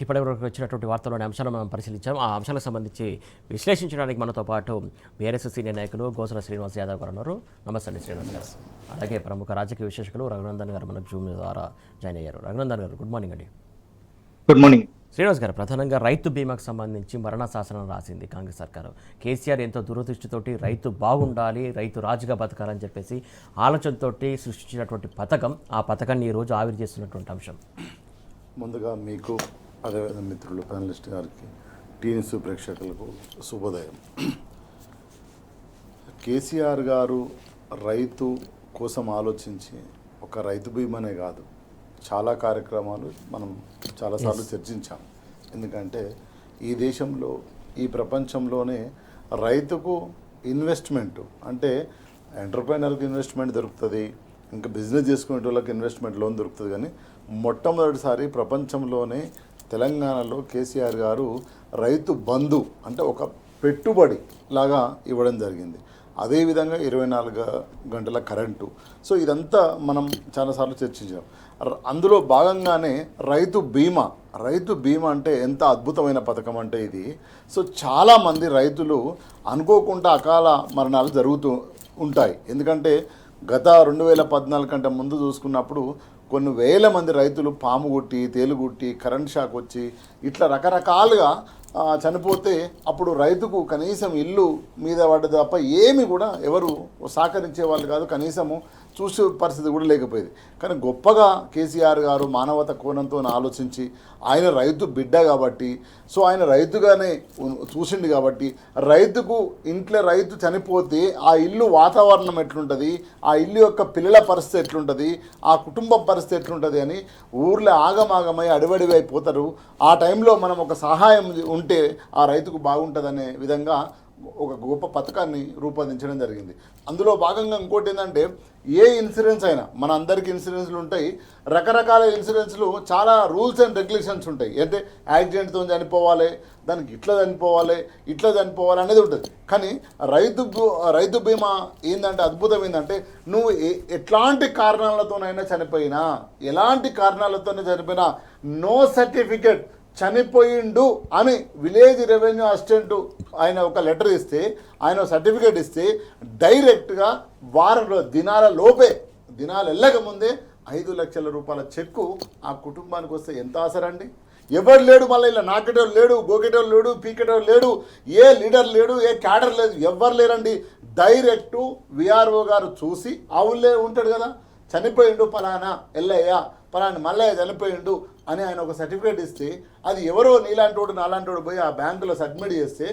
Right, ఇప్పటివరకు వచ్చినటువంటి వార్తల్లోని అంశాలు మనం పరిశీలించాం. ఆ అంశాలకు సంబంధించి విశ్లేషించడానికి మనతో పాటు బీఆర్ఎస్ సీనియర్ నాయకులు గోసల శ్రీనివాస్ యాదవ్ గారు ఉన్నారు. నమస్తే అండి శ్రీనివాస్ గారు. అలాగే ప్రముఖ రాజకీయ విశ్లేషకులు రఘునందన్ గారు మనకు జూమ్ ద్వారా జాయిన్ అయ్యారు. రఘునందన్ గారు గుడ్ మార్నింగ్ అండి. Good morning. శ్రీనివాస్ గారు, ప్రధానంగా రైతు బీమాకు సంబంధించి మరణ శాసనం రాసింది కాంగ్రెస్ సర్కారు. కేసీఆర్ ఎంతో దూరదృష్టితోటి రైతు బాగుండాలి, రైతు రాజుగా బతకాలని చెప్పేసి ఆలోచనతోటి సృష్టించినటువంటి పథకం, ఆ పథకాన్ని ఈరోజు ఆవిరి చేస్తున్నటువంటి అంశం. ముందుగా మీకు అదేవిధంగా మిత్రులు ప్యానలిస్ట్ గారికి, టీఎన్సీ ప్రేక్షకులకు శుభోదయం. కేసీఆర్ గారు రైతు కోసం ఆలోచించి ఒక రైతు బీమానే కాదు, చాలా కార్యక్రమాలు మనం చాలాసార్లు చర్చించాం. ఎందుకంటే ఈ దేశంలో, ఈ ప్రపంచంలోనే రైతుకు ఇన్వెస్ట్మెంట్ అంటే ఎంటర్ప్రైనర్కి ఇన్వెస్ట్మెంట్ దొరుకుతుంది, ఇంకా బిజినెస్ చేసుకునే వాళ్ళకి ఇన్వెస్ట్మెంట్ లోన్ దొరుకుతుంది. కానీ మొట్టమొదటిసారి ప్రపంచంలోనే తెలంగాణలో కేసీఆర్ గారు రైతు బంధు అంటే ఒక పెట్టుబడి లాగా ఇవ్వడం జరిగింది. అదేవిధంగా 24 గంటల కరెంటు. సో ఇదంతా మనం చాలాసార్లు చర్చించాం. అందులో భాగంగానే రైతు బీమా అంటే ఎంత అద్భుతమైన పథకం అంటే ఇది. సో చాలామంది రైతులు అనుకోకుండా అకాల మరణాలు జరుగుతూ ఉంటాయి. ఎందుకంటే గత 2014 కంటే ముందు చూసుకున్నప్పుడు కొన్ని వేల మంది రైతులు పాము గుట్టి, తేలుగుట్టి, కరెంట్ షాక్ వచ్చి ఇట్లా రకరకాలుగా చనిపోతే అప్పుడు రైతుకు కనీసం ఇల్లు మీద పడ్డది తప్ప ఏమి కూడా ఎవరు సహకరించే వాళ్ళు కాదు, కనీసము చూసే పరిస్థితి కూడా లేకపోయేది. కానీ గొప్పగా కేసీఆర్ గారు మానవత కోణంతో ఆలోచించి, ఆయన రైతు బిడ్డ కాబట్టి, సో ఆయన రైతుగానే చూసిండు కాబట్టి, రైతుకు ఇంట్లో రైతు చనిపోతే ఆ ఇల్లు వాతావరణం ఎట్లుంటుంది, ఆ ఇల్లు యొక్క పిల్లల పరిస్థితి ఎట్లుంటుంది, ఆ కుటుంబం పరిస్థితి ఎట్లుంటుంది అని ఊర్లో ఆగమాగమై అడివడివి అయిపోతారు. ఆ టైంలో మనం ఒక సహాయం ఉంటే ఆ రైతుకు బాగుంటుందనే విధంగా ఒక గొప్ప పథకాన్ని రూపొందించడం జరిగింది. అందులో భాగంగా ఇంకోటి ఏంటంటే, ఏ ఇన్సూరెన్స్ అయినా, మన అందరికీ ఇన్సూరెన్స్లు ఉంటాయి, రకరకాల ఇన్సూరెన్స్లు చాలా రూల్స్ అండ్ రెగ్యులేషన్స్ ఉంటాయి. అంటే యాక్సిడెంట్తో చనిపోవాలి, దానికి ఇట్లా చనిపోవాలి అనేది ఉంటుంది. కానీ రైతు బీమా ఏంటంటే అద్భుతం ఏంటంటే, నువ్వు ఎట్లాంటి కారణాలతోనైనా చనిపోయినా, ఎలాంటి కారణాలతోనే చనిపోయినా, నో సర్టిఫికేట్ చనిపోయిండు అని విలేజ్ రెవెన్యూ అసిస్టెంట్ ఆయన ఒక లెటర్ ఇస్తే, ఆయన సర్టిఫికేట్ ఇస్తే డైరెక్ట్గా దినాలు వెళ్ళక ముందే 5 లక్షల రూపాయల చెక్కు ఆ కుటుంబానికి వస్తే ఎంత ఆసరండి. ఎవరు లేడు, మళ్ళీ ఇలా నాకెటోళ్ళు లేడు, గోకెటోళ్ళు లేడు, పీకెటోళ్ళు లేడు, ఏ లీడర్ లేడు, ఏ క్యాడర్ లేదు, ఎవ్వరు లేరండి. డైరెక్టు విఆర్ఓ గారు చూసి అవులే ఉంటాడు కదా, చనిపోయిండు పలానా ఎల్లయ్య, పలానా మల్లయ్య చనిపోయిండు అని ఆయన ఒక సర్టిఫికేట్ ఇస్తే, అది ఎవరో నీలాంటోడు నాలాంటోడు పోయి ఆ బ్యాంకులో సబ్మిట్ చేస్తే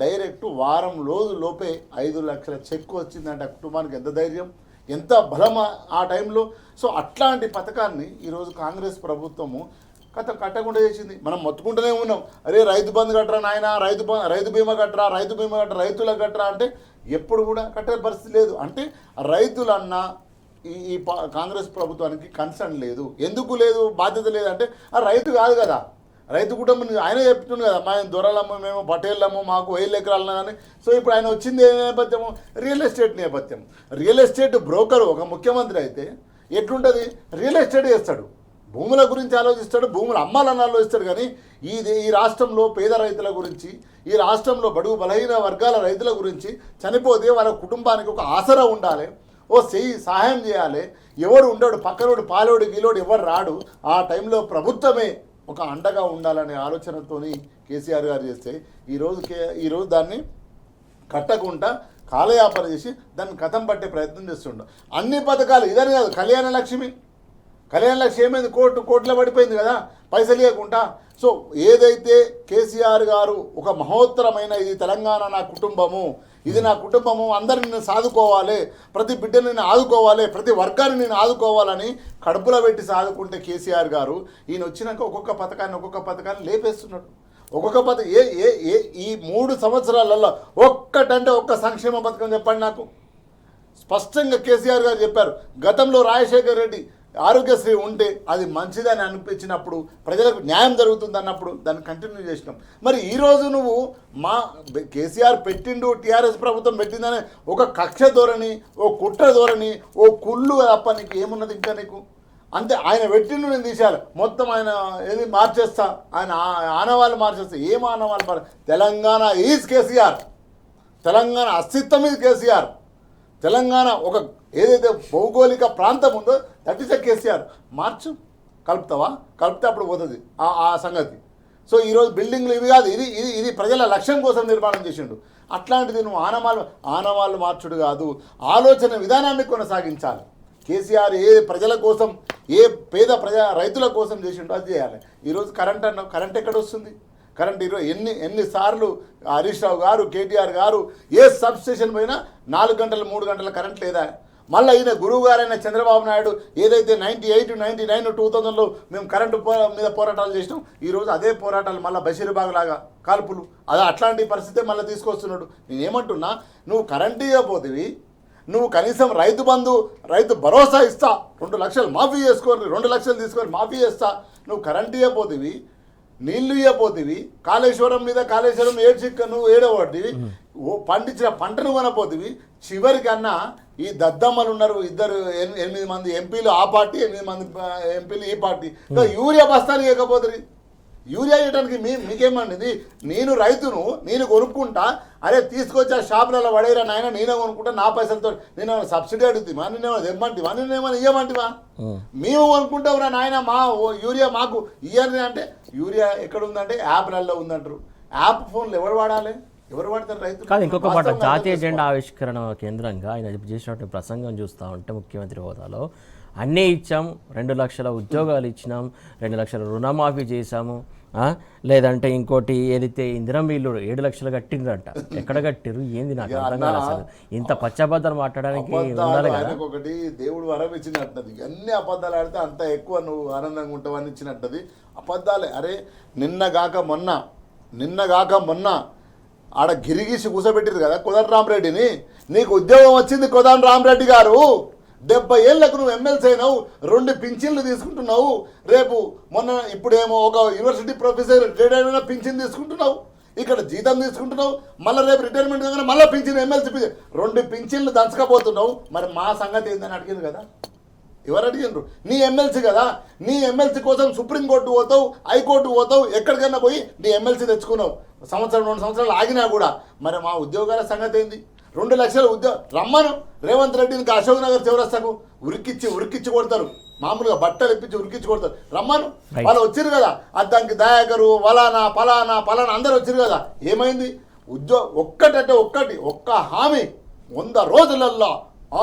డైరెక్టు వారం రోజుల్లోపే 5 లక్షల చెక్కు వచ్చిందంటే ఆ కుటుంబానికి ఎంత ధైర్యం, ఎంత బలం ఆ టైంలో. సో అట్లాంటి పథకాన్ని ఈరోజు కాంగ్రెస్ ప్రభుత్వము కట్టకుండా చేసింది. మనం మొత్తుకుంటూనే ఉన్నాం, అరే రైతు బంధు కట్టరా నాయన, రైతు బీమా కట్టరా, రైతులకు కట్టరా అంటే ఎప్పుడు కూడా కట్టే పరిస్థితి లేదు. అంటే రైతులన్నా ఈ కాంగ్రెస్ ప్రభుత్వానికి కన్సర్న్ లేదు. ఎందుకు లేదు, బాధ్యత లేదంటే ఆ రైతు కాదు కదా, రైతు కుటుంబం ఆయన చెప్తుంది కదా, మా దొరలమ్మ, మేము పటేళ్ళము, మాకు 5 ఎకరాలన్నా కానీ. సో ఇప్పుడు ఆయన వచ్చింది ఏ నేపథ్యము, రియల్ ఎస్టేట్ నేపథ్యం. రియల్ ఎస్టేట్ బ్రోకర్ ఒక ముఖ్యమంత్రి అయితే ఎట్లుంటుంది, రియల్ ఎస్టేట్ చేస్తాడు, భూముల గురించి ఆలోచిస్తాడు, భూములు అమ్మాలని ఆలోచిస్తాడు. కానీ ఈ రాష్ట్రంలో పేద రైతుల గురించి, ఈ రాష్ట్రంలో బడుగు బలహీన వర్గాల రైతుల గురించి, చనిపోతే వాళ్ళ కుటుంబానికి ఒక ఆసరా ఉండాలి, సహాయం చేయాలి, ఎవరు ఉండడు, పక్కనోడు పాలోడు గీలోడు ఎవరు రాడు, ఆ టైంలో ప్రభుత్వమే ఒక అండగా ఉండాలనే ఆలోచనతో కేసీఆర్ గారు చేస్తే ఈరోజు దాన్ని కట్టకుండా కాలయాపన చేసి దాన్ని కథం పట్టే ప్రయత్నం చేస్తుండ. అన్ని పథకాలు ఇదని కాదు, కళ్యాణ లక్ష్మి ఏమైంది, కోట్ల పడిపోయింది కదా పైసలు ఇవ్వకుండా. సో ఏదైతే కేసీఆర్ గారు ఒక మహోత్తరమైన ఇది తెలంగాణ నా కుటుంబము, ఇది నా కుటుంబము, అందరిని నేను సాదుకోవాలి, ప్రతి బిడ్డని నేను ఆదుకోవాలి, ప్రతి వర్గాన్ని నేను ఆదుకోవాలని కడుపులో పెట్టి సాదుకుంటే కేసీఆర్ గారు ఈయన వచ్చినాక ఒక్కొక్క పథకాన్ని లేపేస్తున్నాడు. ఈ 3 సంవత్సరాలలో ఒక్క సంక్షేమ పథకం చెప్పండి నాకు. స్పష్టంగా కేసీఆర్ గారు చెప్పారు. గతంలో రాజశేఖర్ రెడ్డి ఆరోగ్యశ్రీ ఉంటే అది మంచిదని అనిపించినప్పుడు, ప్రజలకు న్యాయం జరుగుతుంది అన్నప్పుడు దాన్ని కంటిన్యూ చేసినాం. మరి ఈరోజు నువ్వు మా కేసీఆర్ పెట్టిండు, టీఆర్ఎస్ ప్రభుత్వం పెట్టిందని ఒక కక్ష ధోరణి, ఓ కుట్ర ధోరణి, ఓ కుళ్ళు తప్ప నీకు ఏమున్నది ఇంకా నీకు? అంతే. ఆయన పెట్టిండు, నేను తీసేయాలి మొత్తం. ఆయన ఏది మార్చేస్తా, ఆయన ఆనవాళ్ళు మార్చేస్తా. ఏం ఆనవాళ్ళు తెలంగాణ ఈజ్ కేసీఆర్. తెలంగాణ అస్తిత్వం ఇది కేసీఆర్. తెలంగాణ ఒక ఏదైతే భౌగోళిక ప్రాంతం ఉందో దట్ ఈస్ ఎ కేసీఆర్. మార్చు, కలుపుతావా? కలిపితే అప్పుడు పోతుంది ఆ సంగతి. సో ఈరోజు బిల్డింగ్లు ఇవి కాదు, ఇది ఇది ఇది ప్రజల లక్ష్యం కోసం నిర్మాణం చేసిండు. అట్లాంటిది నువ్వు ఆనవాళ్ళు మార్చుడు కాదు, ఆలోచన విధానాన్ని కొనసాగించాలి. కేసీఆర్ ఏ ప్రజల కోసం, ఏ పేద రైతుల కోసం చేసిండో అది చేయాలి. ఈరోజు కరెంట్ ఎక్కడ వస్తుంది? కరెంట్ ఈరోజు ఎన్నిసార్లు హరీష్ రావు గారు, కేటీఆర్ గారు ఏ సబ్ స్టేషన్ పోయినా 4 గంటలు 3 గంటల కరెంట్ లేదా? మళ్ళీ ఈయన గురువు గారైన చంద్రబాబు నాయుడు ఏదైతే 98, 99, 2000లో మేము కరెంటు మీద పోరాటాలు చేసినాం, ఈరోజు అదే పోరాటాలు మళ్ళీ బషీర్బాగ్ లాగా కాల్పులు, అది అట్లాంటి పరిస్థితే మళ్ళీ తీసుకొస్తున్నాడు. నేనేమంటున్నా, నువ్వు కరెంటు ఇవ్వబోతివి, నువ్వు కనీసం రైతు బంధు, రైతు భరోసా ఇస్తా, 2 లక్షలు మాఫీ చేసుకోవాలి, 2 లక్షలు తీసుకొని మాఫీ చేస్తా, నువ్వు కరెంటు ఇవ్వబోతివి, నీళ్లు ఇవ్వబోతివి, కాళేశ్వరం మీద కాళేశ్వరం ఏడ్చిక్క నువ్వు ఏడవబోతివి, పండించిన పంటను కొనపోతివి. చివరికన్నా ఈ దద్దమ్మలు ఉన్నారు, 8 మంది ఎంపీలు ఆ పార్టీ, 8 మంది ఎంపీలు ఈ పార్టీ, యూరియా బస్తాలు ఇవ్వకపోతుంది. యూరియా ఇవ్వడానికి మీకేమండి? నేను రైతును, నేను కొనుక్కుంటా, అరే తీసుకొచ్చి ఆ షాపులలో పడేరా నాయన, నేనే కొనుక్కుంటా నా పైసలతో. నేను సబ్సిడీ అడుగుతామా, నేనేమో తెమ్మంటివా, నేనేమో ఇవ్వమంటివా? మేము కొనుక్కుంటాంరా నాయన, మా యూరియా మాకు ఇవ్వండి అంటే, యూరియా ఎక్కడ ఉందంటే యాప్లలో ఉందంటారు. యాప్ ఫోన్లు ఎవరు వాడాలి? ఎవరు వాడతారు? రైతులు కాదు. ఇంకొక మాట, జాతీయ జెండా ఆవిష్కరణ కేంద్రంగా ఆయన చేసినటువంటి ప్రసంగం చూస్తూ ఉంటే ముఖ్యమంత్రి హోదాలో అన్నీ ఇచ్చాం, 2 లక్షల ఉద్యోగాలు ఇచ్చినాం, 2 లక్షల రుణమాఫీ చేశాము, లేదంటే ఇంకోటి ఏదైతే ఇందిరం వీళ్ళు 7 లక్షలు కట్టిండ్రంట. ఎక్కడ కట్టిరు, ఏంది నాకు అర్థం కాదు అసలు. ఇంత పచ్చబద్దలు మాట్లాడడానికి ఉండాలి కదా. ఒకటి దేవుడు వరం ఇచ్చినట్టుది, అన్ని అబద్ధాలు ఆడితే అంత ఎక్కువ నువ్వు ఆనందంగా ఉంటావని ఇచ్చినట్టుది. అబద్ధాలే. అరే నిన్నగాక మొన్న ఆడ గిరిగీసి కూసబెట్టిరు కదా కోదండరామరెడ్డిని. నీకు ఉద్యోగం వచ్చింది కోదండరామరెడ్డి గారు, 70 ఏళ్లకు నువ్వు ఎమ్మెల్సీ అయినావు, 2 పింఛన్లు తీసుకుంటున్నావు. రేపు ఇప్పుడేమో ఒక యూనివర్సిటీ ప్రొఫెసర్ రిటైర్ అయినా పింఛన్ తీసుకుంటున్నావు, ఇక్కడ జీతం తీసుకుంటున్నావు, మళ్ళీ రేపు రిటైర్మెంట్ కాగానే మళ్ళీ పింఛన్, ఎమ్మెల్సీ 2 పింఛన్లు దంచకపోతున్నావు. మరి మా సంగతి ఏందని అడిగింది కదా. ఎవరు అడిగినారు? నీ ఎమ్మెల్సీ కదా. నీ ఎమ్మెల్సీ కోసం సుప్రీంకోర్టు పోతావు, హైకోర్టు పోతావు, ఎక్కడికైనా పోయి నీ ఎమ్మెల్సీ తెచ్చుకున్నావు. 1 సంవత్సరం 2 సంవత్సరాలు ఆగినా కూడా మరి మా ఉద్యోగాల సంగతి ఏంది? 2 లక్షల రమ్మను రేవంత్ రెడ్డిని అశోక్ నగర్ చౌరస్తాకు ఉరికిచ్చి కొడతారు. మామూలుగా బట్టలు ఇప్పించి ఉరికిచ్చి కొడతారు. రమ్మను, వాళ్ళు వచ్చారు కదా. దానికి దయాకరు పలానా అందరు వచ్చారు కదా. ఏమైంది? ఒక్క హామీ 100 రోజులల్లో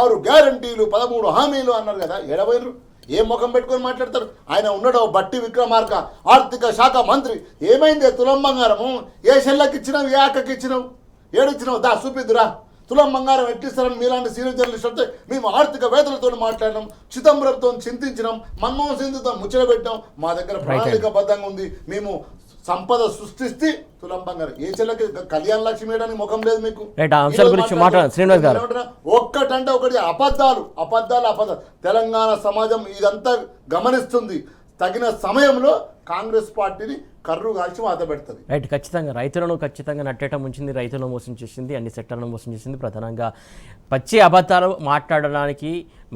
6 గ్యారంటీలు 13 హామీలు అన్నారు కదా. ఎడబోయినరు? ఏం ముఖం పెట్టుకొని మాట్లాడతారు? ఆయన ఉన్నాడు బట్టి విక్రమార్క ఆర్థిక శాఖ మంత్రి. ఏమైంది? తులం బంగారము ఏ షెల్లకి ఇచ్చినావు, ఏ అక్కకి ఇచ్చినావు, ఏడిచ్చినావు? దా చూపిద్దురా. తులం బంగారం ఎట్టిస్తారని మీలాంటి సీనియర్ జర్నలిస్ట్ వస్తే మేము ఆర్థిక వేత్తలతో మాట్లాడినాం, చిదంబరంతో చింతించినాం, మన్మోహన్ సింగ్తో ముచ్చట పెట్టాం. మా దగ్గర ప్రణాళికాబద్ధంగా ఉంది, మేము సంపద సృష్టిస్తే తులం బంగారం. ఏ చెల్లకి కళ్యాణ లక్ష్మి వేయడానికి ముఖం లేదు మీకు. ఒక్కటంటే ఒకటి అబద్ధాలు. తెలంగాణ సమాజం ఇదంతా గమనిస్తుంది. తగిన సమయంలో కాంగ్రెస్ పార్టీని కర్రు కాల్చి వాత పెడుతుంది. రైట్. ఖచ్చితంగా ఖచ్చితంగా నట్టేట ముంచింది, రైతులను మోసం చేసింది, అన్ని సెక్టర్లను మోసం చేసింది. ప్రధానంగా పచ్చి అబద్ధాలు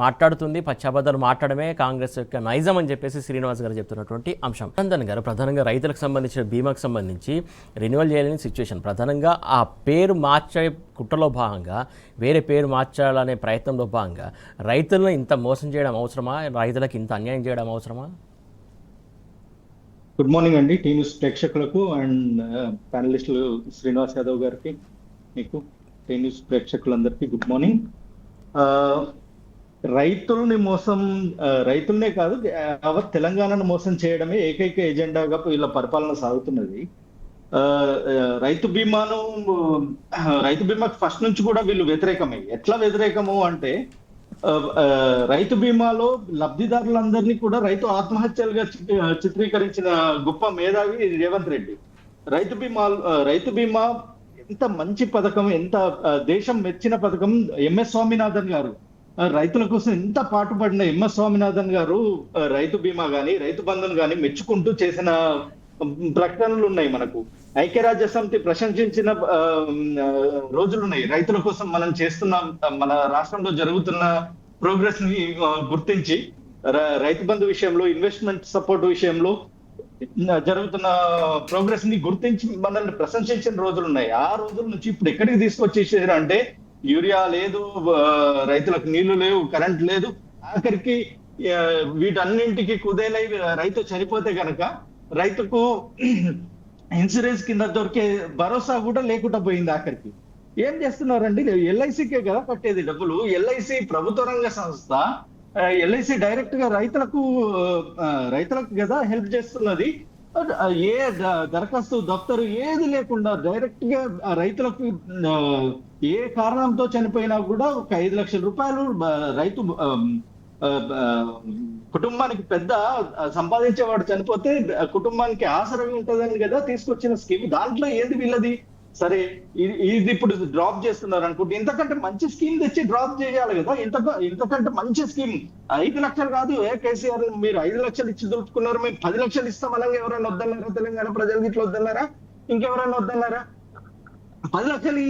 మాట్లాడుతుంది. పచ్చి అబద్ధాలు మాట్లాడమే కాంగ్రెస్ యొక్క నైజం అని చెప్పేసి శ్రీనివాస్ గారు చెప్తున్నటువంటి అంశం. నందన్ గారు, ప్రధానంగా రైతులకు సంబంధించిన బీమాకు సంబంధించి రెన్యువల్ చేయలేని సిచ్యువేషన్, ప్రధానంగా ఆ పేరు మార్చే కుట్రలో భాగంగా వేరే పేరు మార్చాలనే ప్రయత్నంలో భాగంగా రైతులను ఇంత మోసం చేయడం అవసరమా? రైతులకు ఇంత అన్యాయం చేయడం అవసరమా? గుడ్ మార్నింగ్ అండి టీ న్యూస్ ప్రేక్షకులకు అండ్ ప్యానలిస్టులు శ్రీనివాస్ యాదవ్ గారికి, మీకు టీ న్యూస్ ప్రేక్షకులందరికీ గుడ్ మార్నింగ్. రైతులనే కాదు తెలంగాణను మోసం చేయడమే ఏకైక ఎజెండాగా వీళ్ళ పరిపాలన సాగుతున్నది. రైతు బీమాకు ఫస్ట్ నుంచి కూడా వీళ్ళు వ్యతిరేకమే. ఎట్లా వ్యతిరేకము అంటే రైతు బీమాలో లబ్ధిదారులందరినీ కూడా రైతు ఆత్మహత్యలుగా చిత్రీకరించిన గొప్ప మేధావి రేవంత్ రెడ్డి. రైతు బీమా ఎంత మంచి పథకం, ఎంత దేశం మెచ్చిన పథకం. ఎంఎస్ స్వామినాథన్ గారు రైతుల కోసం ఎంత పాటుపడిన ఎంఎస్ స్వామినాథన్ గారు రైతు బీమా గాని రైతు బంధును గాని మెచ్చుకుంటూ చేసిన ప్రకటనలు ఉన్నాయి. మనకు ఐక్యరాజ్య సమితి ప్రశంసించిన రోజులున్నాయి. రైతుల కోసం మనం చేస్తున్న, మన రాష్ట్రంలో జరుగుతున్న ప్రోగ్రెస్ ని గుర్తించి రైతు బంధు విషయంలో, ఇన్వెస్ట్మెంట్ సపోర్ట్ విషయంలో జరుగుతున్న ప్రోగ్రెస్ ని గుర్తించి మనల్ని ప్రశంసించిన రోజులు ఉన్నాయి. ఆ రోజుల నుంచి ఇప్పుడు ఎక్కడికి తీసుకొచ్చేసారు అంటే యూరియా లేదు, రైతులకు నీళ్లు లేవు, కరెంట్ లేదు, ఆఖరికి వీటన్నింటికి కుదేలై రైతు చనిపోతే గనక రైతుకు ఇన్సూరెన్స్ కింద దొరికే భరోసా కూడా లేకుండా పోయింది. ఆఖరికి ఏం చేస్తున్నారండి? ఎల్ఐసికే కదా కట్టేది డబ్బులు. ఎల్ఐసి ప్రభుత్వ రంగ సంస్థ. ఎల్ఐసి డైరెక్ట్ గా రైతులకు కదా హెల్ప్ చేస్తున్నది. ఏ దరఖాస్తు దఫ్తరు ఏది లేకుండా డైరెక్ట్ గా రైతులకు ఏ కారణంతో చనిపోయినా కూడా ఒక 5 లక్షల రూపాయలు రైతు కుటుంబానికి పెద్ద సంపాదించేవాడు చనిపోతే కుటుంబానికి ఆసరగా ఉంటుందని కదా తీసుకొచ్చిన స్కీమ్. దాంట్లో ఏది వీళ్ళది? సరే ఇది ఇప్పుడు డ్రాప్ చేస్తున్నారు అనుకుంటే ఇంతకంటే మంచి స్కీమ్ తెచ్చి డ్రాప్ చేయాలి కదా. ఇంతకంటే మంచి స్కీమ్ 5 లక్షలు కాదు. కేసీఆర్ మీరు 5 లక్షలు ఇచ్చి దొరుకుతున్నారు, మేము 10 లక్షలు ఇస్తాం అలాగే ఎవరైనా వద్దన్నారా? తెలంగాణ ప్రజలకి ఇట్లా వద్దన్నారా? ఇంకెవరైనా వద్దన్నారా? 10 లక్షలు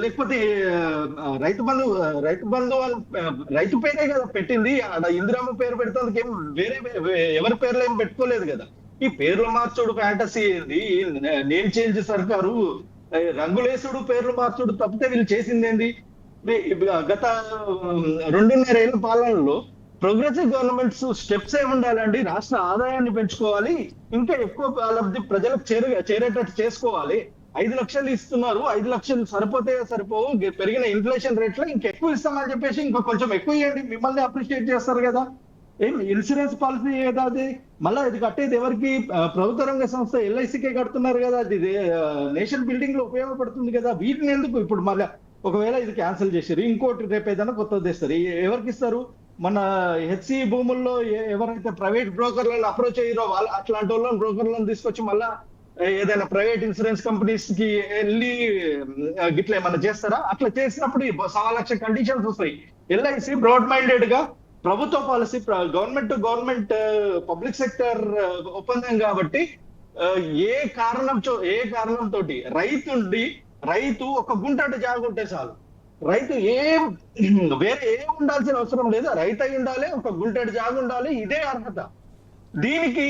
లేకపోతే రైతు బంధు రైతు పేరే కదా పెట్టింది. ఇందిరామ్మ పేరు పెడుతుంది, ఏం వేరే ఎవరి పేర్లు ఏం పెట్టుకోలేదు కదా. ఈ పేర్లు మార్చుడు ఫ్యాంటసీ ఏంది? నేమ్ చేంజ్ సర్కారు రంగులేసుడు పేర్లు మార్చుడు తప్పితే వీళ్ళు చేసింది ఏంది? గత 2.5 ఏళ్ల పాలనలో ప్రోగ్రెసివ్ గవర్నమెంట్స్ స్టెప్స్ ఏమి ఉండాలండి? రాష్ట్ర ఆదాయాన్ని పెంచుకోవాలి, ఇంకా ఎక్కువ లబ్ధి ప్రజలకు చేరేటట్టు చేసుకోవాలి. 5 లక్షలు ఇస్తున్నారు, 5 లక్షలు సరిపోవు, పెరిగిన ఇన్ఫ్లేషన్ రేట్ లో ఇంకెక్కువ ఇస్తామని చెప్పేసి ఇంకా కొంచెం ఎక్కువ ఇవ్వండి, మిమ్మల్ని అప్రిషియేట్ చేస్తారు కదా. ఏం ఇన్సూరెన్స్ పాలసీ ఏదా అది? మళ్ళా ఇది కట్టేది ఎవరికి? ప్రభుత్వ రంగ సంస్థ ఎల్ఐసికే కడుతున్నారు కదా. అది నేషన్ బిల్డింగ్ లో ఉపయోగపడుతుంది కదా. వీటిని ఎందుకు ఇప్పుడు మళ్ళీ ఒకవేళ ఇది క్యాన్సిల్ చేశారు, ఇంకోటి రేపు ఏదైనా కొత్తది తెస్తారు, ఎవరికి ఇస్తారు? మన హెచ్సి భూముల్లో ఎవరైతే ప్రైవేట్ బ్రోకర్లను అప్రోచ్ అయ్యారో వాళ్ళు అట్లాంటి వాళ్ళని బ్రోకర్లను తీసుకొచ్చి మళ్ళా ఏదైనా ప్రైవేట్ ఇన్సూరెన్స్ కంపెనీస్ కి వెళ్ళి గిట్లా ఏమన్నా చేస్తారా? అట్లా చేసినప్పుడు 1.25 లక్ష కండిషన్స్ వస్తాయి. ఎల్ఐసి బ్రాడ్ మైండెడ్ గా ప్రభుత్వ policy, government to government public sector ఒప్పందం కాబట్టి ఏ కారణంతో రైతు ఒక గుంటటి జాగుంటే చాలు. రైతు వేరే ఏం ఉండాల్సిన అవసరం లేదు, రైతు అయి ఉండాలి, ఒక గుంటటి జాగు ఉండాలి, ఇదే అర్హత. దీనికి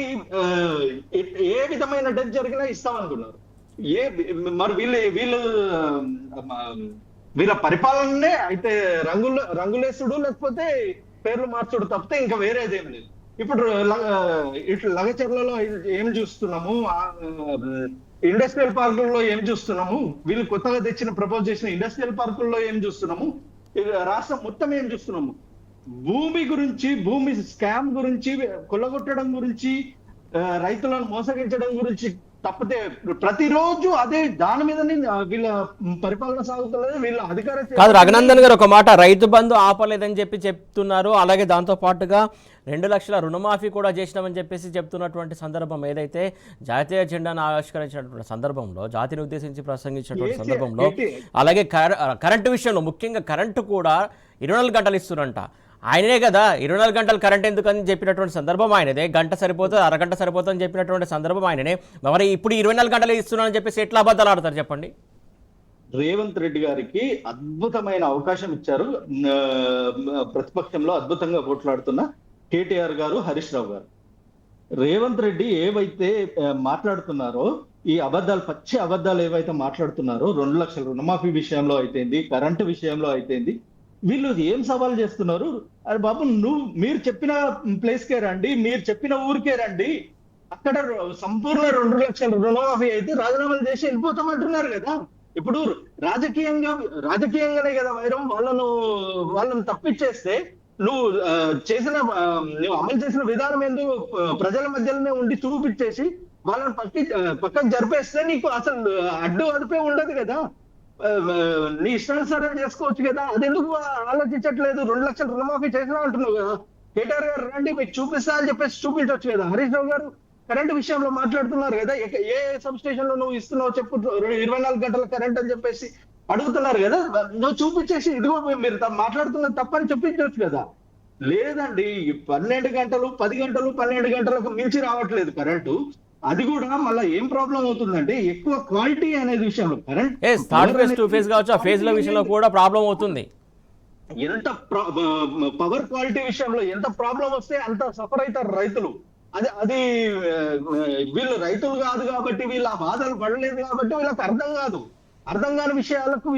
ఏ విధమైన డెత్ జరిగినా ఇస్తామనుకున్నారు. మరి వీళ్ళ పరిపాలననే అయితే రంగులేసుడు లేకపోతే పేర్లు మార్చుడు తప్పితే ఇంకా వేరేదేమి లేదు. ఇప్పుడు ఇట్లా లగచర్లలో ఏం చూస్తున్నాము, ఇండస్ట్రియల్ పార్కుల్లో ఏం చూస్తున్నాము, వీళ్ళు కొత్తగా ప్రపోజ్ చేసిన ఇండస్ట్రియల్ పార్కుల్లో ఏం చూస్తున్నాము, రాష్ట్రం మొత్తం ఏం చూస్తున్నాము? భూమి గురించి, భూమి స్కామ్ గురించి, కొల్లగొట్టడం గురించి, రైతులను మోసగించడం గురించి తప్పితే ప్రతిరోజు అదే దాని మీదనే వీళ్ళ పరిపాలన సాగుతున్నది. వీళ్ళ అధికార కాదు. రఘునందన్ గారు ఒక మాట, రైతు బంధు ఆపలేదని చెప్తున్నారు. అలాగే దాంతో పాటుగా 2 లక్షల రుణమాఫీ కూడా చేసినామని చెప్పేసి చెప్తున్నటువంటి సందర్భం ఏదైతే జాతీయ జెండాను ఆవిష్కరించినటువంటి సందర్భంలో, జాతిని ఉద్దేశించి ప్రసంగించినటువంటి సందర్భంలో, అలాగే కరెంటు విషయంలో ముఖ్యంగా కరెంటు కూడా 24 గంటలు ఇస్తున్నారంట. ఆయనే కదా 24 గంటలు కరెంట్ ఎందుకని చెప్పినటువంటి సందర్భం ఆయనదే. గంట సరిపోతుంది, అరగంట సరిపోతుందని చెప్పినటువంటి సందర్భం ఆయననే. మరి ఇప్పుడు 24 గంటలు ఇస్తున్నానని చెప్పేసి ఎట్లా అబద్ధాలు ఆడతారు చెప్పండి? రేవంత్ రెడ్డి గారికి అద్భుతమైన అవకాశం ఇచ్చారు. ప్రతిపక్షంలో అద్భుతంగా పోట్లాడుతున్న కేటీఆర్ గారు, హరీష్ రావు గారు. రేవంత్ రెడ్డి ఏవైతే మాట్లాడుతున్నారో, ఈ పచ్చి అబద్ధాలు ఏవైతే మాట్లాడుతున్నారో, 2 లక్షల రుణమాఫీ విషయంలో అయితేంది, కరెంటు విషయంలో అయితేంది, వీళ్ళు ఏం సవాల్ చేస్తున్నారు? అరే బాబు, మీరు చెప్పిన ప్లేస్ కే రండి, మీరు చెప్పిన ఊరికే రండి, అక్కడ సంపూర్ణ 2 లక్షల రుణమాఫీ అయితే రాజీనామాలు చేసి వెళ్ళిపోతామంటున్నారు కదా. ఇప్పుడు రాజకీయంగానే కదా వైరం. వాళ్ళను తప్పించేస్తే నువ్వు అమలు చేసిన విధానం ఎందుకు ప్రజల మధ్యలోనే ఉండి చూపించేసి వాళ్ళని పక్కకు జరిపేస్తే నీకు అసలు అదుపే ఉండదు కదా. నీ ఇష్టానుసారం చేసుకోవచ్చు కదా. అది ఎందుకు ఆలోచించట్లేదు? 2 లక్షల రుణమాఫీ చేసినా అంటున్నావు కదా. కేటీఆర్ గారు రండి మీకు చూపిస్తా అని చెప్పేసి చూపించవచ్చు కదా. హరీష్ రావు గారు కరెంట్ విషయంలో మాట్లాడుతున్నారు కదా. ఏ సబ్ స్టేషన్ లో నువ్వు ఇస్తున్నావు చెప్పు, 24 గంటల కరెంట్ అని చెప్పేసి అడుగుతున్నారు కదా. నువ్వు చూపించేసి ఇదిగో మీరు మాట్లాడుతున్నది తప్పని చూపించవచ్చు కదా. లేదండి, 12 గంటలు 10 గంటలు 12 గంటలకు మించి రావట్లేదు కరెంటు. అది కూడా మళ్ళీ ఏం ప్రాబ్లం అవుతుందంటే ఎక్కువ క్వాలిటీ అనేది విషయంలో కరెంట్ థర్డ్ ఫేజ్ 2 ఫేజ్ కావచ్చు, ఆ ఫేజ్ ల విషయంలో కూడా ప్రాబ్లం అవుతుంది. ఎంత పవర్ క్వాలిటీ విషయంలో ఎంత ప్రాబ్లం వస్తే అంత సఫర్ అవుతారు రైతులు. అది వీళ్ళు రైతులు కాదు కాబట్టి, వీళ్ళ బాధలు పడలేదు కాబట్టి వీళ్ళకి అర్థం కాని విషయాలకు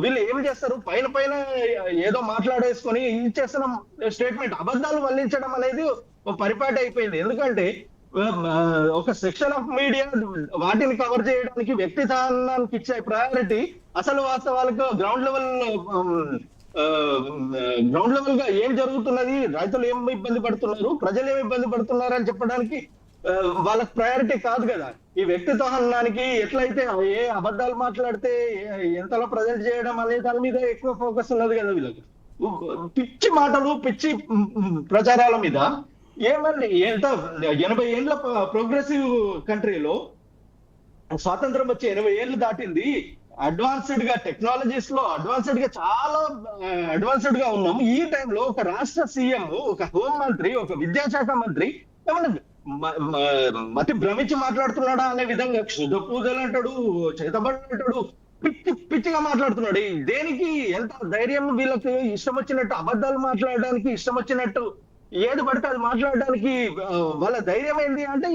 వీళ్ళు ఏం చేస్తారు, పైన ఏదో మాట్లాడేసుకొని ఇచ్చేసిన స్టేట్మెంట్ అబద్ధాలు వల్లించడం అనేది ఒక పరిపాటి అయిపోయింది. ఎందుకంటే ఒక సెక్షన్ ఆఫ్ మీడియా వాటిని కవర్ చేయడానికి వ్యక్తిత్వానికి ఇచ్చే ప్రయారిటీ అసలు వాస్తవాలకు గ్రౌండ్ లెవెల్ గా ఏం జరుగుతున్నది, రైతులు ఏం ఇబ్బంది పడుతున్నారు, ప్రజలు ఏమి ఇబ్బంది పడుతున్నారు అని చెప్పడానికి వాళ్ళకి ప్రయారిటీ కాదు కదా. ఈ వ్యక్తిత్వానికి ఎట్లయితే ఏ అబద్ధాలు మాట్లాడితే ఎంతలో ప్రజెంట్ చేయడం అనే దాని మీద ఎక్కువ ఫోకస్ ఉన్నది కదా వీళ్ళకి. పిచ్చి మాటలు, పిచ్చి ప్రచారాల మీద ఏమండి, ఎంత 80 ఏళ్ళ ప్రోగ్రెసివ్ కంట్రీలో స్వాతంత్రం వచ్చి 80 ఏళ్ళు దాటింది. అడ్వాన్స్డ్ గా టెక్నాలజీస్ లో అడ్వాన్స్డ్ గా చాలా అడ్వాన్స్డ్ గా ఉన్నాం. ఈ టైంలో ఒక రాష్ట్ర సీఎం, ఒక హోం మంత్రి, ఒక విద్యాశాఖ మంత్రి ఏమన్నా మతి భ్రమించి మాట్లాడుతున్నాడా అనే విధంగా క్షుద్ర పూజలు అంటాడు, చేతబడులు అంటాడు, పిచ్చిగా మాట్లాడుతున్నాడు. దేనికి ఎంత ధైర్యం వీళ్ళకి ఇష్టం వచ్చినట్టు అబద్ధాలు మాట్లాడడానికి, ఇష్టం వచ్చినట్టు ఏది పడితే అది మాట్లాడడానికి వాళ్ళ ధైర్యం ఏంటి అంటే,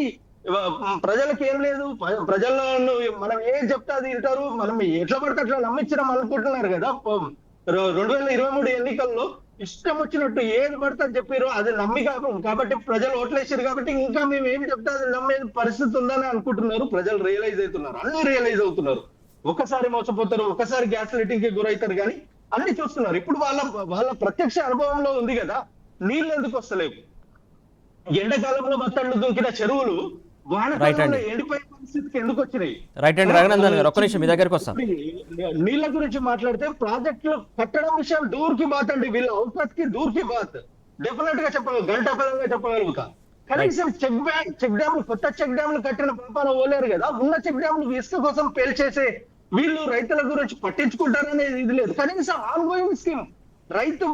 ప్రజలకు ఏం లేదు, ప్రజలను మనం ఏం చెప్తే అది వింటారు, మనం ఎట్లా పడితే అట్లా నమ్మించడం అనుకుంటున్నారు కదా. 2023 ఎన్నికల్లో ఇష్టం వచ్చినట్టు ఏది పడితే అని చెప్పారు, అది నమ్మి కాబట్టి ప్రజలు ఓట్లేసారు కాబట్టి ఇంకా మేము ఏం చెప్తే అది నమ్మే పరిస్థితి ఉందని అనుకుంటున్నారు. ప్రజలు రియలైజ్ అవుతున్నారు, అన్ని రియలైజ్ అవుతున్నారు. ఒకసారి మోసపోతారు, ఒకసారి గ్యాస్ లైటింగ్ కి గురవుతారు, కానీ అన్ని చూస్తున్నారు. ఇప్పుడు వాళ్ళ ప్రత్యక్ష అనుభవంలో ఉంది కదా. నీళ్ళు ఎందుకు వస్తలేవు? ఎండాకాలంలో మత్తళ్ళు దొరికిన చెరువులు వానకాలంలో ఎండిపోయే పరిస్థితికి ఎందుకు వచ్చినాయి? రైట్ అండి రఘునందన్ గారు, ఒక్క నిమిషం మీ దగ్గరకు వస్తాం. నీళ్ళ గురించి మాట్లాడితే ప్రాజెక్టులు కట్టడం విషయం దూర్కి బాత్ అండి. వీళ్ళ ఔషధకి దూర్కి బాత్ డెఫినెట్ గా గంట పదంగా చెప్పగలుగుతా. కనీసం చెక్ డ్యాములు, కొత్త చెక్ డ్యాములు కట్టిన పాపాన పోలేరు కదా. ఉన్న చెక్ డ్యాములు ఇసుక కోసం పేల్చేసే వీళ్ళు రైతుల గురించి పట్టించుకుంటారనేది ఇది లేదు. కనీసం on going scheme, Rythu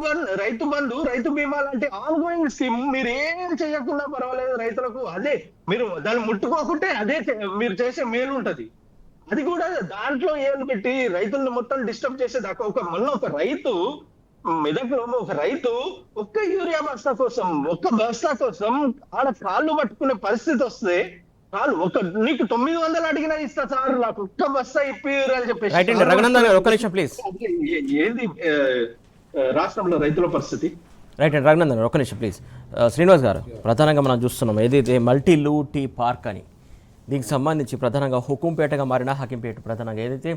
Bandhu, రైతు బీమా లాంటి ఆన్ గోయింగ్ స్కీమ్ మీరు ఏం చేయకుండా పర్వాలేదు రైతులకు, అదే మీరు దాన్ని ముట్టుకోకుంటే అదే మీరు చేసే మేలు ఉంటది. అది కూడా దాంట్లో ఏళ్ళు పెట్టి రైతుల్ని మొత్తం డిస్టర్బ్ చేసేదాకా మొన్న ఒక రైతు మెదక్లో ఒక రైతు ఒక్క యూరియా బస్తా కోసం, ఒక్క బస్తా కోసం ఆడ కాళ్ళు పట్టుకునే పరిస్థితి వస్తే, నీకు 900 అడిగినా ఇస్తా సార్, నాకు ఒక్క బస్తా ఇప్పిరు అని చెప్పేసి. ఏంది రాష్ట్రంలో రైతుల పరిస్థితి? రైట్ అండి రఘునందన్ ఒక్క నిమిషం ప్లీజ్. శ్రీనివాస్ గారు, ప్రధానంగా మనం చూస్తున్నాం ఏదైతే మల్టీ లూటీ పార్క్ అని, దీనికి సంబంధించి ప్రధానంగా హుకుంపేటగా మారిన హకీంపేట, ప్రధానంగా ఏదైతే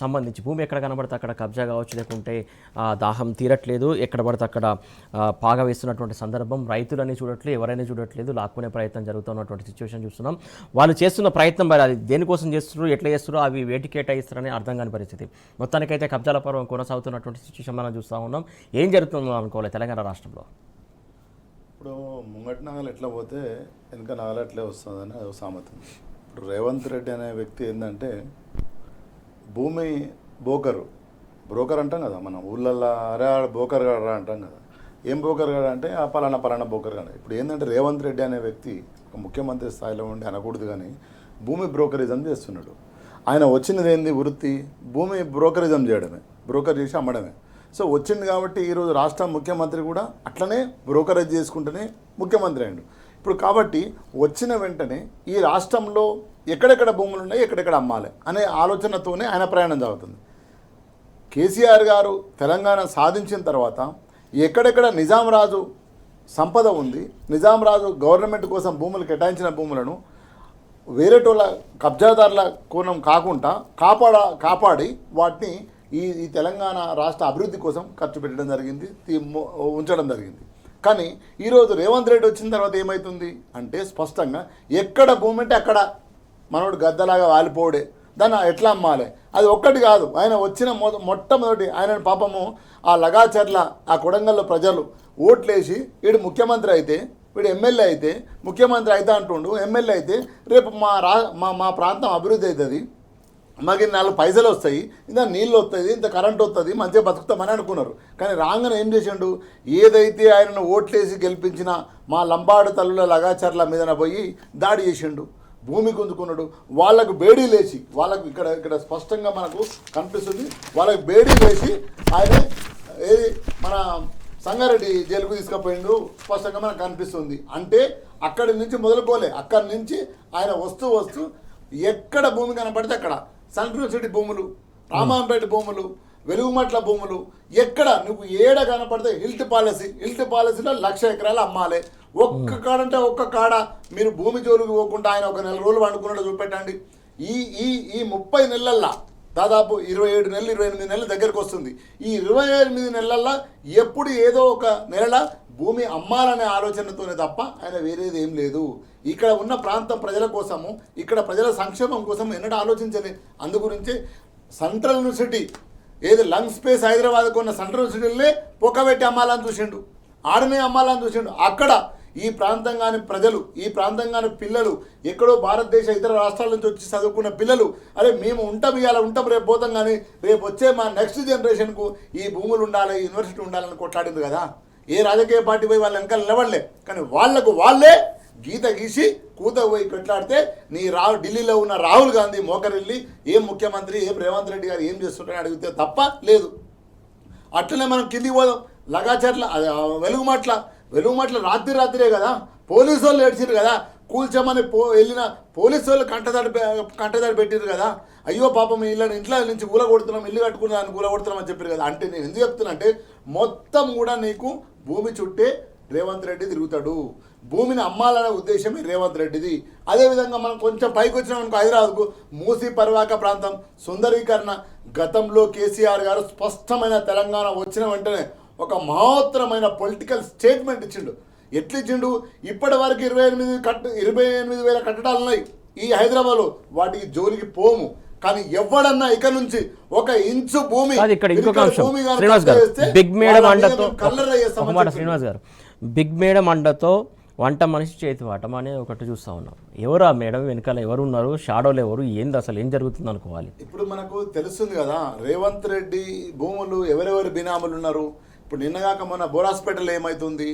సంబంధించి భూమి ఎక్కడ కనబడితే అక్కడ కబ్జా కావచ్చు, లేకుంటే దాహం తీరట్లేదు, ఎక్కడ పడితే అక్కడ పాగా వేస్తున్నటువంటి సందర్భం, రైతులని చూడట్లేదు, ఎవరైనా చూడట్లేదు, లాక్కునే ప్రయత్నం జరుగుతున్నటువంటి సిచ్యువేషన్ చూస్తున్నాం. వాళ్ళు చేస్తున్న ప్రయత్నం మరి అది దేనికోసం చేస్తున్నారు, ఎట్లా చేస్తున్నారు, అవి వేటి కేటాయిస్తారని అర్థం కాని పరిస్థితి. మొత్తానికైతే కబ్జాల పర్వం కొనసాగుతున్నటువంటి సిచ్యువేషన్ మనం చూస్తూ ఉన్నాం. ఏం జరుగుతుందో అనుకోవాలి తెలంగాణ రాష్ట్రంలో. ఇప్పుడు ముంగటి నాగలు ఎట్లా పోతే వెనక నాగలు ఎట్లే వస్తుందని అది సామెత. ఇప్పుడు రేవంత్ రెడ్డి అనే వ్యక్తి ఏంటంటే భూమి బ్రోకర్ అంటాం కదా మనం ఊళ్ళల్లో, అరే బోకర్ గడ అంటాం కదా. ఏం బోకర్ గడ అంటే ఆ పలానా బోకర్ గడ. ఇప్పుడు ఏంటంటే రేవంత్ రెడ్డి అనే వ్యక్తి ఒక ముఖ్యమంత్రి స్థాయిలో ఉండి అనకూడదు కానీ భూమి బ్రోకరిజం చేస్తున్నాడు. ఆయన వచ్చినది ఏంది వృత్తి? భూమి బ్రోకరిజం చేయడమే, బ్రోకర్ చేసి అమ్మడమే. సో వచ్చింది కాబట్టి ఈరోజు రాష్ట్ర ముఖ్యమంత్రి కూడా అట్లనే బ్రోకరేజ్ చేసుకుంటూనే ముఖ్యమంత్రి అయ్యాడు. ఇప్పుడు కాబట్టి వచ్చిన వెంటనే ఈ రాష్ట్రంలో ఎక్కడెక్కడ భూములు ఉన్నాయి, ఎక్కడెక్కడ అమ్మాలి అనే ఆలోచనతోనే ఆయన ప్రయాణం సాగుతుంది. కేసీఆర్ గారు తెలంగాణ సాధించిన తర్వాత ఎక్కడెక్కడ నిజాం రాజు సంపద ఉంది, నిజాం రాజు గవర్నమెంట్ కోసం భూములు కేటాయించిన భూములను వేరేటోళ్ళ కబ్జాదారుల కోణం కాకుండా కాపాడి వాటిని ఈ తెలంగాణ రాష్ట్ర అభివృద్ధి కోసం ఖర్చు పెట్టడం జరిగింది, ఉంచడం జరిగింది. కానీ ఈరోజు రేవంత్ రెడ్డి వచ్చిన తర్వాత ఏమవుతుంది అంటే స్పష్టంగా ఎక్కడ భూమి అంటే అక్కడ మనోడు గద్దలాగా వాలిపోడే, దాన్ని ఎట్లా అమ్మాలి అది ఒక్కటి కాదు. ఆయన వచ్చిన మొట్టమొదటి ఆయన పాపము ఆ లగాచర్ల ఆ కొడంగల్లో ప్రజలు ఓట్లేసి వీడు ముఖ్యమంత్రి అయితే, వీడు ఎమ్మెల్యే అయితే, ముఖ్యమంత్రి అయితే అంటుండు, ఎమ్మెల్యే అయితే రేపు మా ప్రాంతం అభివృద్ధి అవుతుంది, మాకు 4 పైసలు వస్తాయి, ఇంత నీళ్ళు వస్తుంది, ఇంత కరెంట్ వస్తుంది, మంచిగా బతుకుతామని అనుకున్నారు. కానీ రాగానే ఏం చేసిండు, ఏదైతే ఆయనను ఓట్లేసి గెలిపించిన మా లంబాడు తల్లుల లగాచర్ల మీదన పోయి దాడి చేసిండు, భూమి గుంజుకున్నాడు. వాళ్ళకు బేడీ లేచి, వాళ్ళకు ఇక్కడ స్పష్టంగా మనకు కనిపిస్తుంది, వాళ్ళకి బేడీ లేచి ఆయన ఏది మన సంగారెడ్డి జైలుకు తీసుకుపోయిండు స్పష్టంగా మనకు కనిపిస్తుంది. అంటే అక్కడి నుంచి మొదలుకోలే, అక్కడి నుంచి ఆయన వస్తూ ఎక్కడ భూమి కనపడితే అక్కడ సెంట్రల్ సిటీ భూములు, రామాంపేట భూములు, వెలుగుమట్ల భూములు, ఎక్కడ నువ్వు ఏడ కనపడితే హిల్ట్ పాలసీలో 1,00,000 ఎకరాలు అమ్మాలి. ఒక్క కాడంటే ఒక్క కాడ మీరు భూమి జోలికి పోకుండా ఆయన ఒక 4 రోజులు వండుకున్నట్టు చూపెట్టండి. ఈ 30 నెలల్లో దాదాపు 27 నెలలు 28 నెలల దగ్గరకు వస్తుంది. ఈ 28 నెలల్లో ఎప్పుడు ఏదో ఒక నెల భూమి అమ్మాలనే ఆలోచనతోనే తప్ప ఆయన వేరేది ఏం లేదు. ఇక్కడ ఉన్న ప్రాంతం ప్రజల కోసము, ఇక్కడ ప్రజల సంక్షేమం కోసం ఎన్నడూ ఆలోచించలేదు. అందుగురించి సెంట్రల్ యూనివర్సిటీ ఏది లంగ్ స్పేస్ హైదరాబాద్కు ఉన్న సెంట్రల్ యూనివర్సిటీలనే పొక్కబెట్టి అమ్మాలని చూసిండు, ఆడనే అమ్మాలని చూసిండు. అక్కడ ఈ ప్రాంతం కానీ ప్రజలు, ఈ ప్రాంతం కానీ పిల్లలు, ఎక్కడో భారతదేశ ఇతర రాష్ట్రాల నుంచి వచ్చి చదువుకున్న పిల్లలు, అరే మేము ఉంటాం, ఇవాళ ఉంటాం, రేపు పోతాం, కానీ రేపు వచ్చే మా నెక్స్ట్ జనరేషన్కు ఈ భూములు ఉండాలి, యూనివర్సిటీ ఉండాలని కొట్లాడింది కదా. ఏ రాజకీయ పార్టీ పోయి వాళ్ళ వెనకాల నిలబడలే, కానీ వాళ్లకు వాళ్ళే గీత గీసి కూత పోయి కొట్లాడితే ఢిల్లీలో ఉన్న రాహుల్ గాంధీ మోకరిల్లి ఏం ముఖ్యమంత్రి, ఏం రేవంత్ రెడ్డి గారు ఏం చేస్తుంటారని అడిగితే తప్ప లేదు. అట్లనే మనం కిందికి పోదాం, లగాచర్ల వెలుగుమట్ల రాత్రే కదా పోలీసు వాళ్ళు ఏడ్చారు కదా, కూల్చమని వెళ్ళిన పోలీసు వాళ్ళు కంటదాడి పెట్టారు కదా. అయ్యో పాపం ఇంట్లో నుంచి కూలగొడుతున్నాం, ఇల్లు కట్టుకున్నాను కూలగొడుతున్నాం అని చెప్పారు కదా. అంటే నేను ఎందుకు చెప్తున్నా అంటే మొత్తం కూడా నీకు భూమి చుట్టే రేవంత్ రెడ్డి తిరుగుతాడు. భూమిని అమ్మాలనే ఉద్దేశమే రేవంత్ రెడ్డిది. అదేవిధంగా మనం కొంచెం పైకి వచ్చినామనుకో, హైదరాబాద్కు మూసీ పరివాహక ప్రాంతం సుందరీకరణ, గతంలో కేసీఆర్ గారు స్పష్టమైన తెలంగాణ వచ్చిన వెంటనే ఒక మహోత్తరమైన పొలిటికల్ స్టేట్మెంట్ ఇచ్చిండు. ఎట్లిచ్చిండు? ఇప్పటి వరకు 28,000 కట్టడాలు ఉన్నాయి ఈ హైదరాబాద్లో, వాటికి జోలికి పోము. కానీ ఎవడన్నా ఇక్కడ నుంచి 1 ఇంచు భూమి శ్రీనివాస్ గారు బిగ్ మేడం అండతో వంట మనిషి చేతి వాటం అనేది ఒకటి చూస్తూ ఉన్నాం. ఎవరు ఆ మేడం వెనకాల ఎవరు ఉన్నారు, షాడోలు ఎవరు, ఏంది అసలు ఏం జరుగుతుంది అనుకోవాలి. ఇప్పుడు మనకు తెలుస్తుంది కదా రేవంత్ రెడ్డి భూములు ఎవరెవరు బినాములు ఉన్నారు. ఇప్పుడు నిన్నగాక మన బోరాస్పేటలో ఏమవుతుంది,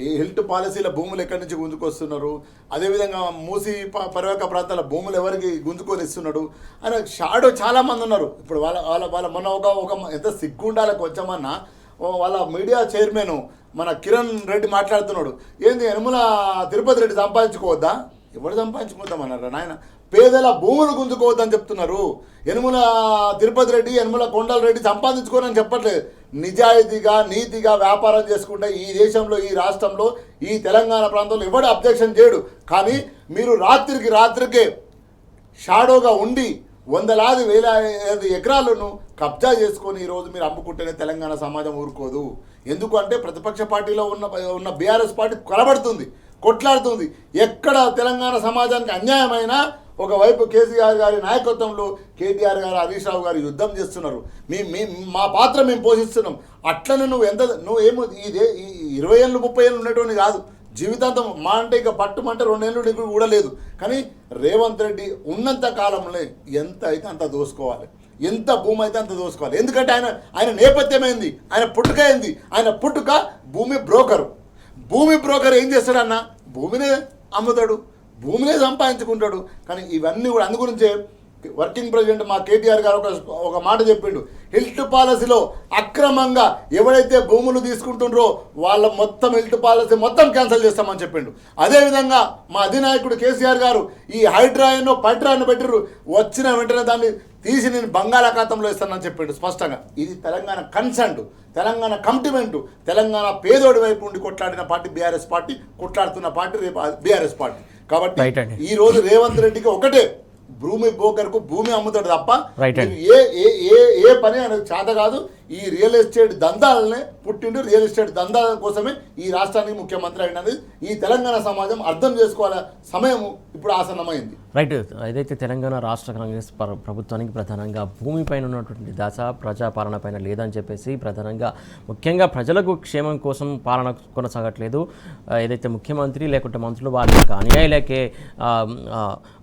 ఈ హిల్ట్ పాలసీల భూములు ఎక్కడి నుంచి గుంజుకొస్తున్నారు, అదేవిధంగా మూసీ పరివాహక ప్రాంతాల భూములు ఎవరికి గుంజుకొని ఇస్తున్నాడు అని షాడో చాలామంది ఉన్నారు. ఇప్పుడు వాళ్ళ మన ఒక ఎంత సిగ్గుండాలకు వచ్చామన్నా వాళ్ళ మీడియా చైర్మన్ మన కిరణ్ రెడ్డి మాట్లాడుతున్నాడు, ఏంది యనమల తిరుపతి రెడ్డి సంపాదించుకోవద్దా? ఎవరు సంపాదించుకోవద్దామన్నారు నాయన, పేదల భూములు గుంజుకోవద్దని చెప్తున్నారు. యనమల తిరుపతి రెడ్డి, యనమల కొండల రెడ్డి సంపాదించుకోనని చెప్పట్లేదు. నిజాయితీగా నీతిగా వ్యాపారం చేసుకుంటే ఈ దేశంలో, ఈ రాష్ట్రంలో, ఈ తెలంగాణ ప్రాంతంలో ఎవడు అబ్జెక్షన్ చేయడు. కానీ మీరు రాత్రికే షాడోగా ఉండి 100,000 ఎకరాలను కబ్జా చేసుకొని ఈరోజు మీరు అమ్ముకుంటేనే తెలంగాణ సమాజం ఊరుకోదు. ఎందుకంటే ప్రతిపక్ష పార్టీలో ఉన్న బీఆర్ఎస్ పార్టీ కలబడుతుంది, కొట్లాడుతుంది. ఎక్కడ తెలంగాణ సమాజానికి అన్యాయమైనా ఒకవైపు కేసీఆర్ గారి నాయకత్వంలో కేటీఆర్ గారు, హరీష్ రావు గారు యుద్ధం చేస్తున్నారు. మా పాత్ర మేము పోషిస్తున్నాం. అట్లనే నువ్వేమో ఈ 20 ఏళ్ళు 30 ఏళ్ళు ఉండేటువంటి కాదు, జీవితాంతం మా అంటే ఇక పట్టుమంటే 2 ఏళ్ళు నీకు కూడా లేదు. కానీ రేవంత్ రెడ్డి ఉన్నంత కాలంలో ఎంత అయితే అంత దోసుకోవాలి, ఎంత భూమి అయితే అంత దోసుకోవాలి. ఎందుకంటే ఆయన నేపథ్యమైంది, ఆయన పుట్టుక అయింది. ఆయన పుట్టుక భూమి బ్రోకర్ ఏం చేస్తాడన్న, భూమినే అమ్ముతాడు, భూమినే సంపాదించుకుంటాడు. కానీ ఇవన్నీ కూడా అందుగురించే వర్కింగ్ ప్రెసిడెంట్ మా కేటీఆర్ గారు ఒక మాట చెప్పిండు, హిల్ట్ పాలసీలో అక్రమంగా ఎవరైతే భూములు తీసుకుంటుండ్రో వాళ్ళ మొత్తం హిల్ట్ పాలసీ మొత్తం క్యాన్సిల్ చేస్తామని చెప్పిండు. అదేవిధంగా మా అధినాయకుడు కేసీఆర్ గారు ఈ హైడ్రాయన్ను పైడ్రాయన్ను పెట్టిర్రు, వచ్చిన వెంటనే దాన్ని తీసి నేను బంగాళాఖాతంలో ఇస్తానని చెప్పిండు స్పష్టంగా. ఇది తెలంగాణ కన్సెంట్, తెలంగాణ కమిట్మెంటు, తెలంగాణ పేదోడి వైపు ఉండి కొట్లాడిన పార్టీ బీఆర్ఎస్ పార్టీ, కొట్లాడుతున్న పార్టీ రేపు బీఆర్ఎస్ పార్టీ. కాబట్టి ఈరోజు రేవంత్ రెడ్డికి ఒకటే, భూమి బ్రోకర్కు భూమి అమ్ముతాడు తప్ప ఏ పని అనేది చేత కాదు. ఈ రియల్ ఎస్టేట్ దందాలనే పుట్టిండు, రియల్ ఎస్టేట్ దందాల కోసమే ఈ రాష్ట్రానికి ముఖ్యమంత్రి అయినది ఈ తెలంగాణ సమాజం అర్థం చేసుకోవాల సమయం ఇప్పుడు ఆసన్నమైంది. రైట్. ఏదైతే తెలంగాణ రాష్ట్ర కాంగ్రెస్ ప్రభుత్వానికి ప్రధానంగా భూమిపైన ఉన్నటువంటి దాస ప్రజాపాలన పైన లేదని చెప్పేసి, ప్రధానంగా ముఖ్యంగా ప్రజలకు క్షేమం కోసం పాలన కొనసాగట్లేదు. ఏదైతే ముఖ్యమంత్రి లేకుంటే మంత్రులు వాళ్ళ యొక్క అనుయాయులకే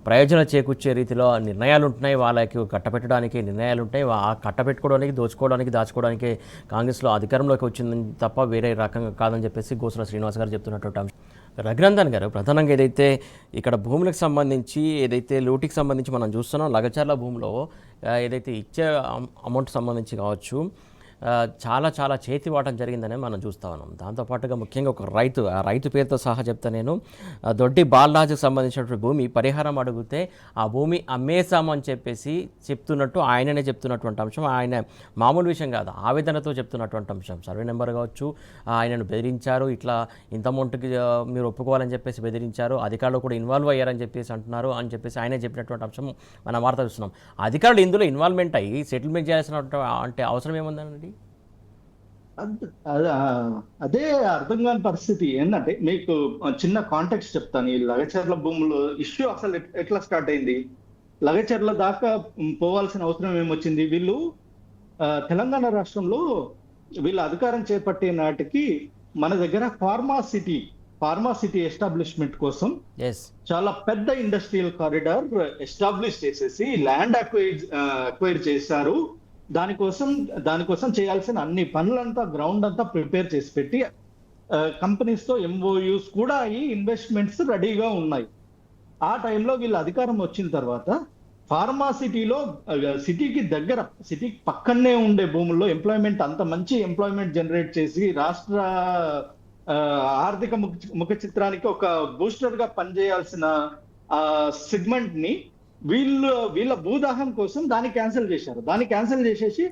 ప్రయోజనం చేకూర్చే రీతిలో నిర్ణయాలు ఉంటున్నాయి, వాళ్ళకి కట్టబెట్టడానికి నిర్ణయాలు ఉంటాయి. ఆ కట్టబెట్టుకోవడానికి, దోచుకోవడానికి, దాచుకోవడానికి కాంగ్రెస్లో అధికారంలోకి వచ్చిందని తప్ప వేరే రకంగా కాదని చెప్పేసి గోసుల శ్రీనివాస్ గారు చెప్తున్నటువంటి అంశం. రఘునందన్ గారు, ప్రధానంగా ఏదైతే ఇక్కడ భూములకు సంబంధించి, ఏదైతే లూటికి సంబంధించి మనం చూస్తున్నాం, లగచర్ల భూమిలో ఏదైతే ఇచ్చే అమౌంట్ సంబంధించి కావచ్చు, చాలా చాలా చేతివాటం జరిగిందని మనం చూస్తూ ఉన్నాం. దాంతోపాటుగా ముఖ్యంగా ఒక రైతు, ఆ రైతు పేరుతో సహా చెప్తా నేను, దొడ్డి బాలరాజుకు సంబంధించినటువంటి భూమి పరిహారం అడిగితే ఆ భూమి అమ్మేశామని చెప్పేసి చెప్తున్నట్టు ఆయననే చెప్తున్నటువంటి అంశం. ఆయన మామూలు విషయం కాదు, ఆవేదనతో చెప్తున్నటువంటి అంశం. సర్వే నెంబర్ కావచ్చు, ఆయనను బెదిరించారు, ఇట్లా ఇంత అమౌంట్కి మీరు ఒప్పుకోవాలని చెప్పేసి బెదిరించారు, అధికారులు కూడా ఇన్వాల్వ్ అయ్యారని చెప్పేసి అంటున్నారు అని చెప్పేసి ఆయనే చెప్పినటువంటి అంశం మనం వార్త చూస్తున్నాం. అధికారులు ఇందులో ఇన్వాల్వ్మెంట్ అయ్యి సెటిల్మెంట్ చేయాల్సిన అంటే అవసరం ఏముందండి? అదే అర్థం కాని పరిస్థితి. ఏంటంటే మీకు చిన్న కాంటెక్స్ట్ చెప్తాను. ఈ లగచర్ల భూములు ఇష్యూ అసలు ఎట్లా స్టార్ట్ అయింది, లగచర్ల దాకా పోవాల్సిన అవసరం ఏమొచ్చింది? వీళ్ళు తెలంగాణ రాష్ట్రంలో వీళ్ళు అధికారం చేపట్టే నాటికి మన దగ్గర ఫార్మాసిటీ ఎస్టాబ్లిష్మెంట్ కోసం చాలా పెద్ద ఇండస్ట్రియల్ కారిడార్ ఎస్టాబ్లిష్ చేసేసి ల్యాండ్ అక్వైర్ చేశారు. దానికోసం చేయాల్సిన అన్ని పనులంతా గ్రౌండ్ అంతా ప్రిపేర్ చేసి పెట్టి కంపెనీస్ తో ఎంఓయూస్ కూడా అయ్యి ఇన్వెస్ట్మెంట్స్ రెడీగా ఉన్నాయి. ఆ టైంలో వీళ్ళ అధికారం వచ్చిన తర్వాత ఫార్మాసిటీలో సిటీకి పక్కనే ఉండే భూముల్లో ఎంప్లాయ్మెంట్, అంత మంచి ఎంప్లాయ్మెంట్ జనరేట్ చేసి రాష్ట్ర ఆర్థిక ముఖ చిత్రానికి ఒక బూస్టర్ గా పనిచేయాల్సిన సెగ్మెంట్ ని వీళ్ళ భూదాహం కోసం దాన్ని క్యాన్సిల్ చేశారు. దాన్ని క్యాన్సిల్ చేసేసి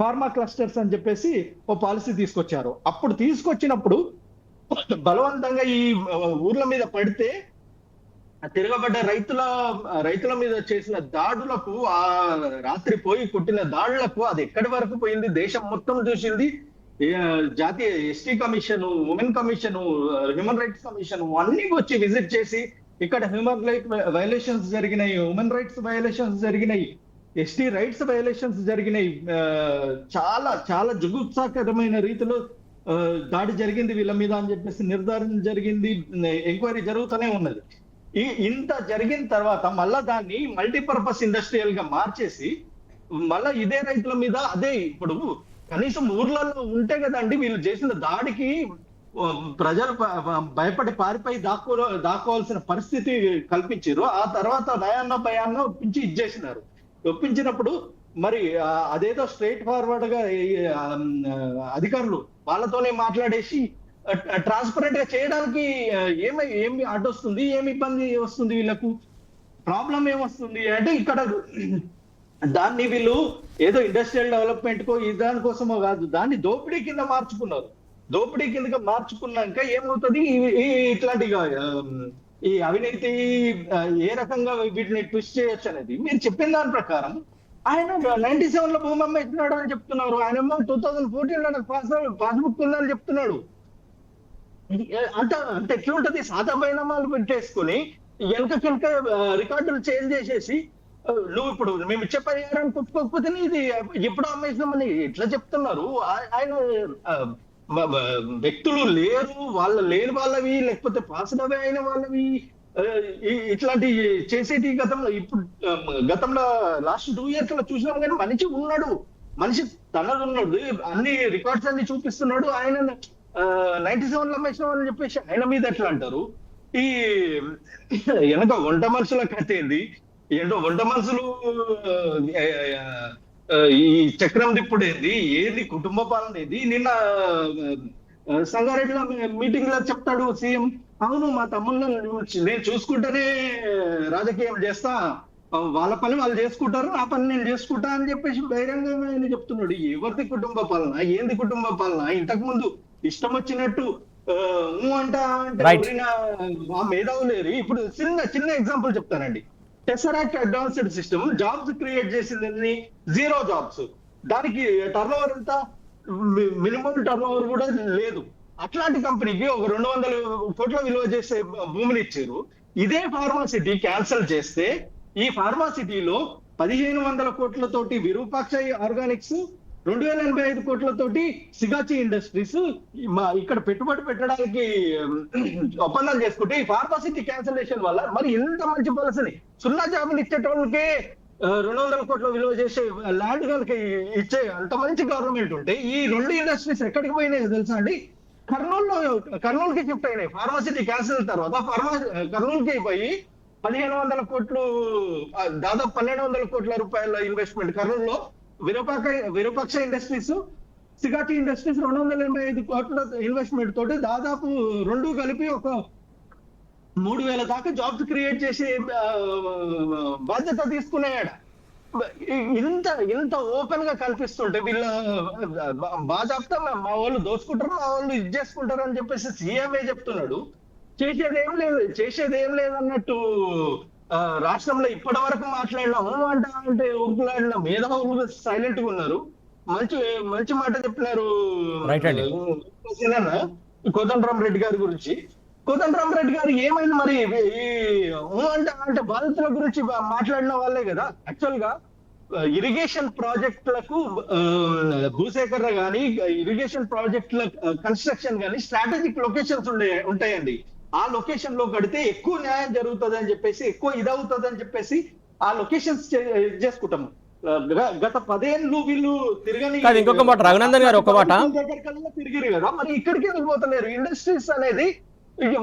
ఫార్మా క్లస్టర్స్ అని చెప్పేసి ఓ పాలసీ తీసుకొచ్చారు. అప్పుడు తీసుకొచ్చినప్పుడు బలవంతంగా ఈ ఊర్ల మీద పడితే తిరగబడ్డ రైతుల మీద చేసిన దాడులకు, ఆ రాత్రి పోయి కొట్టిన దాడులకు అది ఎక్కడి వరకు పోయింది దేశం మొత్తం చూసింది. జాతీయ ST commission, women commission, human rights commission అన్ని వచ్చి విజిట్ చేసి ఇక్కడ హ్యూమన్ రైట్ వైలేషన్స్ జరిగినాయి, ఉమెన్ రైట్స్ వైలేషన్స్ జరిగినాయి, ఎస్టీ రైట్స్ వైలేషన్స్ జరిగినాయి, చాలా చాలా జుగుప్సాకరమైన రీతిలో దాడి జరిగింది వీళ్ళ మీద అని చెప్పేసి నిర్ధారణ జరిగింది. ఎంక్వైరీ జరుగుతూనే ఉన్నది. ఇంత జరిగిన తర్వాత మళ్ళా దాన్ని మల్టీపర్పస్ ఇండస్ట్రియల్ గా మార్చేసి మళ్ళా ఇదే రైతుల మీద అదే, ఇప్పుడు కనీసం ఊర్లలో ఉంటే కదండి వీళ్ళు చేసిన దాడికి ప్రజలు భయపడి పారిపోయి దాక్కోవాల్సిన పరిస్థితి కల్పించారు. ఆ తర్వాత నయాన్న భయాన్న ఒప్పించి ఇచ్చేసినారు. ఒప్పించినప్పుడు మరి అదేదో స్ట్రైట్ ఫార్వర్డ్ గా అధికారులు వాళ్ళతోనే మాట్లాడేసి ట్రాన్స్పరెంట్ గా చేయడానికి ఏమి అడ్డొస్తుంది, ఏమి ఇబ్బంది వస్తుంది, వీళ్ళకు ప్రాబ్లం ఏమొస్తుంది అంటే ఇక్కడ దాన్ని వీళ్ళు ఏదో ఇండస్ట్రియల్ డెవలప్మెంట్ కో దానికోసమో కాదు, దాన్ని దోపిడీ కింద మార్చుకున్నారు. దోపిడీ కిందగా మార్చుకున్నాక ఏమవుతుంది, ఇట్లాంటి ఈ అవినీతి ఏ రకంగా వీటిని ట్విస్ట్ చేయొచ్చు అనేది మీరు చెప్పిన దాని ప్రకారం ఆయన 97 లో భూమి అమ్మేస్తున్నాడు అని చెప్తున్నారు. ఆయన 2014 లో పాస్బుక్ ఉందని చెప్తున్నాడు. అంత ఎట్లా ఉంటది? సాదా బైనామాలు పెట్టేసుకుని వెనక రికార్డులు చేంజ్ చేసేసి నువ్వు ఇప్పుడు మేము ఇచ్చే పరిహారాన్ని కొట్టుకోకపోతే ఇది ఎప్పుడు అమ్మేసినామని ఎట్లా చెప్తున్నారు? ఆయన వ్యక్తులు లేరు, లేని వాళ్ళవి లేకపోతే పాసినవే అయిన వాళ్ళవి ఇట్లాంటి చేసేటి గతంలో లాస్ట్ 2 years లో చూసినాం. కానీ మనిషి తనదున్నాడు, అన్ని రికార్డ్స్ అన్ని చూపిస్తున్నాడు. ఆయన 97 లో అమ్మేసినాం అని చెప్పేసి ఆయన మీద ఎట్లా అంటారు? ఈ వెనక వంట మనుషుల కథ ఏంది? ఏంటో వంట మనుషులు ఈ చక్రం దిప్పుడు ఏంది కుటుంబ పాలన ఏది? నిన్న సంగారెడ్డిలో మీటింగ్ లో చెప్తాడు సీఎం, అవును మా తమ్ముళ్ళని నేను చూసుకుంటేనే రాజకీయం చేస్తా, వాళ్ళ పని వాళ్ళు చేసుకుంటారు, నా పని నేను చేసుకుంటా అని చెప్పేసి బహిరంగంగా ఆయన చెప్తున్నాడు. ఎవరిది కుటుంబ పాలన? ఏంది కుటుంబ పాలన? ఇంతకు ముందు ఇష్టం వచ్చినట్టు అంట అంటే మేధావు లేరు. ఇప్పుడు చిన్న ఎగ్జాంపుల్ చెప్తానండి. టెసరాక్ట్ అడ్వాన్స్డ్ సిస్టమ్ జాబ్స్ క్రియేట్ చేసింది 0 jobs. దానికి టర్నోవర్ ఎంత? మినిమం టర్నోవర్ కూడా లేదు. అట్లాంటి కంపెనీకి ఒక 200 కోట్ల విలువ చేసే భూమిని ఇచ్చారు. ఇదే ఫార్మాసిటీ క్యాన్సల్ చేస్తే ఈ ఫార్మాసిటీలో 1500 కోట్లతోటి విరూపాక్ష ఆర్గానిక్స్, 2085 కోట్లతోటి సిగాచి ఇండస్ట్రీస్ ఇక్కడ పెట్టుబడి పెట్టడానికి ఒప్పందాలు చేసుకుంటే ఈ ఫార్మాసిటీ క్యాన్సలేషన్ వల్ల మరి ఎంత మంచి పాలసీని 0 జాబులు ఇచ్చేటోళ్ళకే 200 కోట్ల విలువ చేసే ల్యాండ్ కనుక ఇచ్చే అంత మంచి గవర్నమెంట్ ఉంటే ఈ 2 ఇండస్ట్రీస్ ఎక్కడికి పోయినాయి తెలుసా అండి? కర్నూలుకి షిఫ్ట్ అయినాయి. ఫార్మాసిటీ క్యాన్సిల్ తర్వాత కర్నూలుకి పోయి 1500 కోట్లు, దాదాపు 1200 కోట్ల రూపాయల ఇన్వెస్ట్మెంట్ కర్నూలులో విరూపాక్ష ఇండస్ట్రీస్ సిగాటి ఇండస్ట్రీస్ 285 కోట్ల ఇన్వెస్ట్మెంట్ తోటి దాదాపు రెండు కలిపి ఒక 3,000 దాకా జాబ్స్ క్రియేట్ చేసే బాధ్యత తీసుకున్నాయట. ఇంత ఓపెన్ గా కల్పిస్తుంటే వీళ్ళ బాజాప్తా మా వాళ్ళు దోచుకుంటారు, మా వాళ్ళు ఇది చేసుకుంటారు అని చెప్పేసి సీఎంఏ చెప్తున్నాడు. చేసేది ఏం లేదు అన్నట్టు రాష్ట్రంలో ఇప్పటి వరకు మాట్లాడినాము అంటే ఊపిలాడిన మేధావులు సైలెంట్ గా ఉన్నారు. మంచి మాట చెప్పినారు కోదండరామరెడ్డి గారి గురించి. కోదండరామరెడ్డి గారు ఏమైంది మరి అంటే బాధితుల గురించి మాట్లాడిన వాళ్ళే కదా. యాక్చువల్ గా ఇరిగేషన్ ప్రాజెక్టులకు భూసేకరణ కానీ ఇరిగేషన్ ప్రాజెక్టుల కన్స్ట్రక్షన్ కానీ స్ట్రాటజిక్ లొకేషన్స్ ఉంటాయండి. ఆ లొకేషన్ లో కడితే ఎక్కువ న్యాయం జరుగుతుంది అని చెప్పేసి, ఎక్కువ ఇదవుతుంది అని చెప్పేసి ఆ లొకేషన్స్ చేసుకుంటాము. గత 10 ఏళ్ళు వీళ్ళు తిరగని. ఇంకొక మాట రఘునందన్ గారు, ఒక మాట తిరిగిరు కదా, మరి ఇక్కడికి వెళ్ళిపోతలేరు. ఇండస్ట్రీస్ అనేది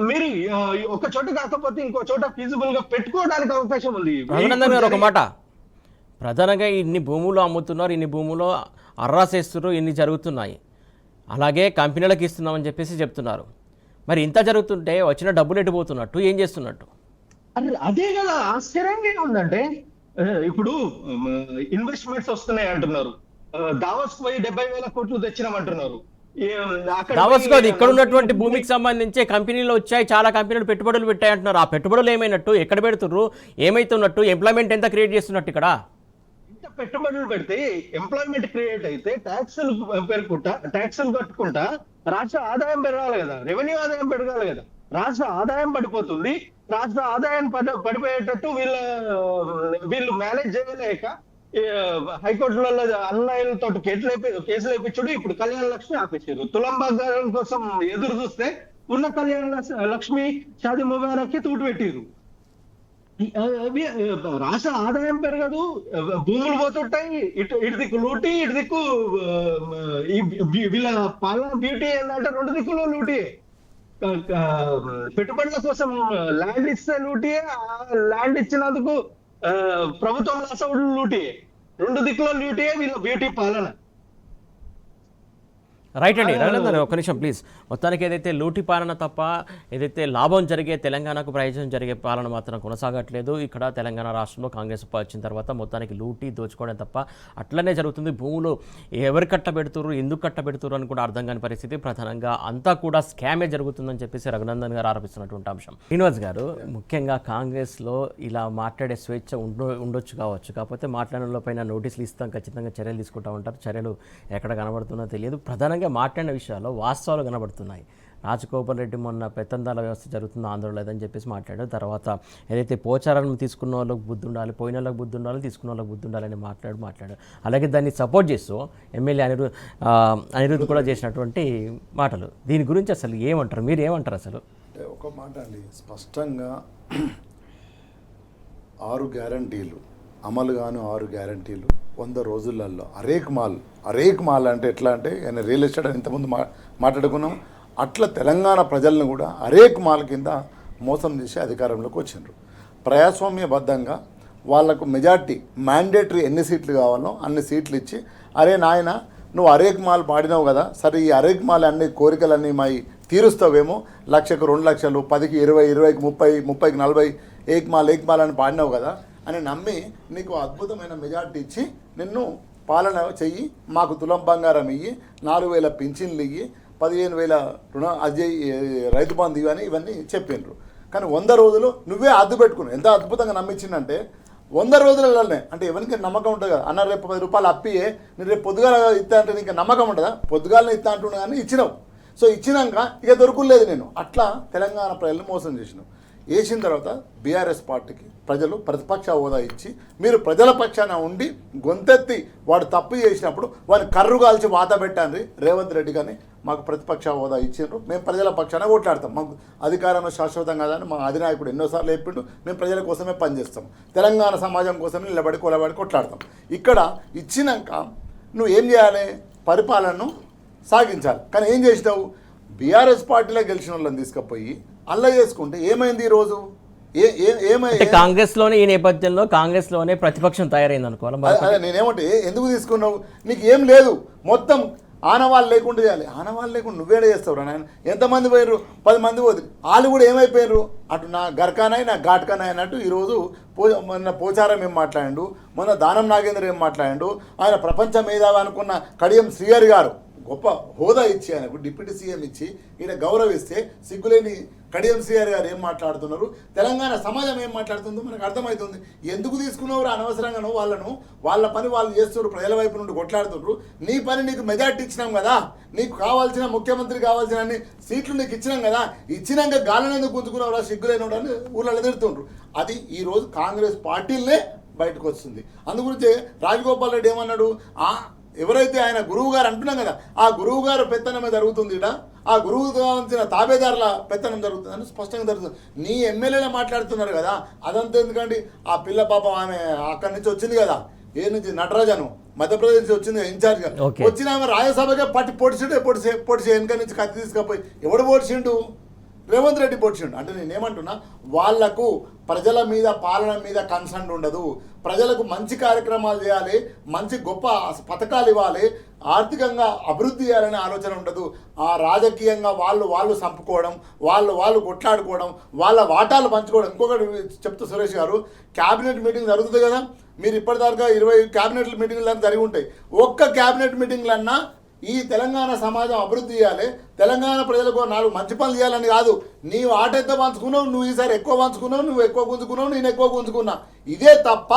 మీరు ఒక చోట కాకపోతే ఇంకో చోట ఫీజిబుల్ గా పెట్టుకోవడానికి అవకాశం ఉంది. రఘునందన్ గారు ఒక మాట, ప్రధానంగా ఇన్ని భూములు అమ్ముతున్నారు, ఇన్ని భూములు అర్రాసేస్తున్నారు, ఇన్ని జరుగుతున్నాయి, అలాగే కంపెనీలకు ఇస్తున్నామని చెప్పేసి చెప్తున్నారు. మరి ఇంత జరుగుతుంటే వచ్చిన డబ్బులు ఎటుపోతున్నట్టు, ఏం చేస్తున్నట్టు? అదే కదా ఆశ్చర్యంగా ఉందంటే, ఇప్పుడు ఇన్వెస్ట్మెంట్స్ వస్తున్నాయి అంటున్నారు, దావోస్ పోయి 70,000 కోట్లు తెచ్చినామంటున్నారు. దావోస్ కాదు, ఇక్కడ ఉన్నటువంటి భూమికి సంబంధించి కంపెనీలు వచ్చాయి, చాలా కంపెనీలు పెట్టుబడులు పెట్టాయి అంటున్నారు. ఆ పెట్టుబడులు ఏమైనట్టు, ఎక్కడ పెడుతున్నారు, ఏమైతున్నట్టు, ఎంప్లాయ్మెంట్ ఎంత క్రియేట్ చేస్తున్నట్టు? ఇక్కడ ఇంత పెట్టుబడులు పెడితే ఎంప్లాయ్మెంట్ క్రియేట్ అయితే ట్యాక్సులు పెరుగుకుంటా, ట్యాక్సులు కట్టుకుంటా రాష్ట్ర ఆదాయం పెరగాలి కదా, రెవెన్యూ ఆదాయం పెరగాలి కదా. రాష్ట్ర ఆదాయం పడిపోతుంది. రాష్ట్ర ఆదాయం పడిపోయేటట్టు వీళ్ళు మేనేజ్ చేయలేక హైకోర్టులలో అన్యాయాలతో కేసులు వేయించుడు. ఇప్పుడు కళ్యాణ లక్ష్మి ఆపేసారు. తులం బంగారం కోసం ఎదురు చూస్తే ఉన్న కళ్యాణ లక్ష్మి షాదీ ముబారక్కి తూటు పెట్టిరు. రాష్ట్ర ఆదాయం పెరగదు, భూములు పోతుంటాయి, ఇటు దిక్కు లూటీ, ఇటు దిక్కు వీళ్ళ పాలన బ్యూటీ ఏంటంటే 2 దిక్కులు లూటీ. పెట్టుబడుల కోసం ల్యాండ్ ఇస్తే లూటీ, ల్యాండ్ ఇచ్చినందుకు ప్రభుత్వం లాసవుడు లూటీ, 2 దిక్కులో లూటీ వీళ్ళ బ్యూటీ పాలన. రైట్ అండి రఘునందన్, ఒక్క నిమిషం ప్లీజ్. మొత్తానికి ఏదైతే లూటి పాలన తప్ప ఏదైతే లాభం జరిగే, తెలంగాణకు ప్రయోజనం జరిగే పాలన మాత్రం కొనసాగట్లేదు. ఇక్కడ తెలంగాణ రాష్ట్రంలో కాంగ్రెస్ వచ్చిన తర్వాత మొత్తానికి లూటి దోచుకోవడం తప్ప అట్లనే జరుగుతుంది. భూములు ఎవరు కట్టబెడుతున్నారు, ఎందుకు కట్టబెడుతున్నారు అని కూడా అర్థం కాని పరిస్థితి. ప్రధానంగా అంతా కూడా స్కామే జరుగుతుందని చెప్పేసి రఘునందన్ గారు ఆరోపిస్తున్నటువంటి అంశం. శ్రీనివాస్ గారు, ముఖ్యంగా కాంగ్రెస్లో ఇలా మాట్లాడే స్వేచ్ఛ ఉండొచ్చు కావచ్చు, కాకపోతే మాట్లాడిన పైన నోటీసులు ఇస్తాం, ఖచ్చితంగా చర్యలు తీసుకుంటూ ఉంటారు. చర్యలు ఎక్కడ కనబడుతున్నా తెలియదు. ప్రధానంగా మాట్లాడిన విషయాల్లో వాస్తవాలు కనబడుతున్నాయి. రాజగోపాల్ రెడ్డి మొన్న పెత్తందాల వ్యవస్థ జరుగుతున్న ఆందోళన లేదని చెప్పేసి మాట్లాడారు. తర్వాత ఏదైతే పోచారాలను తీసుకున్న వాళ్ళకి బుద్ధి ఉండాలి, పోయిన వాళ్ళకి బుద్ధి ఉండాలి, తీసుకున్న వాళ్ళకి బుద్ధి ఉండాలని మాట్లాడారు. అలాగే దాన్ని సపోర్ట్ చేస్తూ ఎమ్మెల్యే అనిరుద్ధ్ కూడా చేసినటువంటి మాటలు, దీని గురించి అసలు ఏమంటారు, మీరు ఏమంటారు? అసలు ఒక మాట అండి, స్పష్టంగా 6 గ్యారంటీలు అమలు గాను 6 గ్యారంటీలు 100 రోజులలో అరేక్ మాల్ అంటే ఎట్లా అంటే ఆయన రియల్ ఎస్టేట్ అని ఇంతకుముందు మాట్లాడుకున్నాం. అట్లా తెలంగాణ ప్రజలను కూడా అరేక్ మాల్ కింద మోసం చేసి అధికారంలోకి వచ్చిండ్రు. ప్రజాస్వామ్యబద్ధంగా వాళ్లకు మెజార్టీ మ్యాండేటరీ ఎన్ని సీట్లు కావాలో అన్ని సీట్లు ఇచ్చి, అరే నాయన నువ్వు అరేక్ మాల్ పాడినావు కదా, సరే ఈ అరేక్ మాల్ అన్ని కోరికలన్నీ మాయి తీరుస్తావేమో, 1,00,000కు 2 లక్షలు, 10కి 20, 20కి 30, 30కి 40 ఏక్ మాల్ అని పాడినావు కదా అని నమ్మి నీకు అద్భుతమైన మెజార్టీ ఇచ్చి నిన్ను పాలన చెయ్యి, మాకు తులం బంగారం ఇయ్యి, 4,000 పింఛన్లు ఇయ్యి, 15,000 రైతు బంధు ఇవని ఇవన్నీ చెప్పిండ్రు. కానీ 100 రోజులు నువ్వే అద్దు పెట్టుకున్నావు. ఎంత అద్భుతంగా నమ్మించిందంటే 100 రోజులలోనే, అంటే ఎవరికి నమ్మకం ఉంటుంది కదా, అన్న రేపు 10 రూపాయలు అప్పియే, నేను రేపు పొద్దుగాల ఇస్తా అంటే నీకు నమ్మకం ఉంటుందా? పొద్దుగాలని ఇస్తా అంటున్నా కానీ ఇచ్చినావు. సో ఇచ్చినాక ఇక దొరుకులేదు. నేను అట్లా తెలంగాణ ప్రజలను మోసం చేసినావు. వేసిన తర్వాత బీఆర్ఎస్ పార్టీకి ప్రజలు ప్రతిపక్ష హోదా ఇచ్చి, మీరు ప్రజల పక్షాన ఉండి గొంతెత్తి వాడు తప్పు చేసినప్పుడు వాడిని కర్రు కాల్చి వాత పెట్టండి రేవంత్ రెడ్డి కానీ మాకు ప్రతిపక్ష హోదా ఇచ్చిండ్రు, మేము ప్రజల పక్షాన ఓట్లాడతాం, మాకు అధికారంలో శాశ్వతం కాదని మా అధినాయకుడు ఎన్నోసార్లు చెప్పిండు, మేము ప్రజల కోసమే పనిచేస్తాం, తెలంగాణ సమాజం కోసమే నిలబడి కొట్లాడతాం. ఇక్కడ ఇచ్చినాక నువ్వు ఏం చేయాలి? పరిపాలనను సాగించాలి. కానీ ఏం చేసినావు? బీఆర్ఎస్ పార్టీలో గెలిచిన వాళ్ళని తీసుకుపోయి అల్ల చేసుకుంటే ఏమైంది? ఈరోజు ఏమైంది? కాంగ్రెస్లోనే ఈ నేపథ్యంలో కాంగ్రెస్లోనే ప్రతిపక్షం తయారైంది అనుకోవాలి. అదే నేనేమంటే ఎందుకు తీసుకున్నావు? నీకు ఏం లేదు, మొత్తం ఆనవాళ్ళు లేకుండా చేయాలి. ఆనవాళ్ళు లేకుండా నువ్వేడ చేస్తావు నాయన? ఎంతమంది పోయారు? 10 మంది పోతుంది. వాళ్ళు కూడా ఏమైపోయారు? అటు నా గర్కానాయి నా ఘాట్కానాయి అన్నట్టు ఈరోజు మొన్న పోచారం ఏం మాట్లాడిండు, మొన్న దానం నాగేంద్ర ఏం మాట్లాడిండు, ఆయన ప్రపంచ మేధావి అనుకున్న కడియం శ్రీహరి గారు గొప్ప హోదా ఇచ్చి ఆయనకు డిప్యూటీ సీఎం ఇచ్చి ఈయన గౌరవిస్తే సిగ్గులేని కడియం శ్రీహరి గారు ఏం మాట్లాడుతున్నారు, తెలంగాణ సమాజం ఏం మాట్లాడుతుందో మనకు అర్థమవుతుంది. ఎందుకు తీసుకున్నావు అనవసరంగానో వాళ్ళను? వాళ్ళ పని వాళ్ళు చేస్తున్నారు, ప్రజల వైపు నుండి కొట్లాడుతున్నారు. నీ పని నీకు మెజార్టీ ఇచ్చినాం కదా, నీకు కావాల్సిన ముఖ్యమంత్రి కావాల్సిన అన్ని సీట్లు నీకు ఇచ్చినాం కదా, ఇచ్చినాక గాలిని ఎందుకు గుంజుకున్నావు సిగ్గులేని అని ఊళ్ళో తిడుతుండ్రు. అది ఈరోజు కాంగ్రెస్ పార్టీలనే బయటకు వస్తుంది. అందుగురించి రాజగోపాల్ రెడ్డి ఏమన్నాడు, ఎవరైతే ఆయన గురువు గారు అంటున్నాం కదా, ఆ గురువు గారు పెత్తనమే జరుగుతుంది ఇక్కడ, ఆ గురువు కావాల్సిన తాబేదారుల పెత్తనం జరుగుతుందని స్పష్టంగా జరుగుతుంది. నీ ఎమ్మెల్యేలే మాట్లాడుతున్నారు కదా, అదంతా ఎందుకండి? ఆ పిల్ల పాపం ఆమె అక్కడి నుంచి వచ్చింది కదా, ఏ నుంచి నటరాజను మధ్యప్రదేశ్ నుంచి వచ్చింది ఇన్ఛార్జ్గా, వచ్చిన ఆమె రాజ్యసభగా పట్టి పొడిచి వెనక నుంచి కత్తి తీసుకపోయి ఎవడు పొడిచిండు? రేవంత్ రెడ్డి పొడిచిండు. అంటే నేనేమంటున్నా, వాళ్లకు ప్రజల మీద పాలన మీద కన్సర్న్ ఉండదు. ప్రజలకు మంచి కార్యక్రమాలు చేయాలి, మంచి గొప్ప పథకాలు ఇవ్వాలి, ఆర్థికంగా అభివృద్ధి చేయాలనే ఆలోచన ఉండదు. ఆ రాజకీయంగా వాళ్ళు చంపుకోవడం, వాళ్ళు కొట్లాడుకోవడం, వాళ్ళ వాటాలు పంచుకోవడం. ఇంకొకటి చెప్తూ సురేష్ గారు, క్యాబినెట్ మీటింగ్ జరుగుతుంది కదా, మీరు ఇప్పటిదాకా 20 క్యాబినెట్ మీటింగ్లు జరిగి ఉంటాయి. ఒక్క క్యాబినెట్ మీటింగ్లన్నా ఈ తెలంగాణ సమాజం అభివృద్ధి చేయాలి, తెలంగాణ ప్రజలకు 4 మంచి పనులు చేయాలని కాదు. నీవు ఆట ఎంత పంచుకున్నావు, నువ్వు ఈసారి ఎక్కువ పంచుకున్నావు, నువ్వు ఎక్కువ గుంజుకున్నావు, నేను ఎక్కువ గుంజుకున్నా, ఇదే తప్ప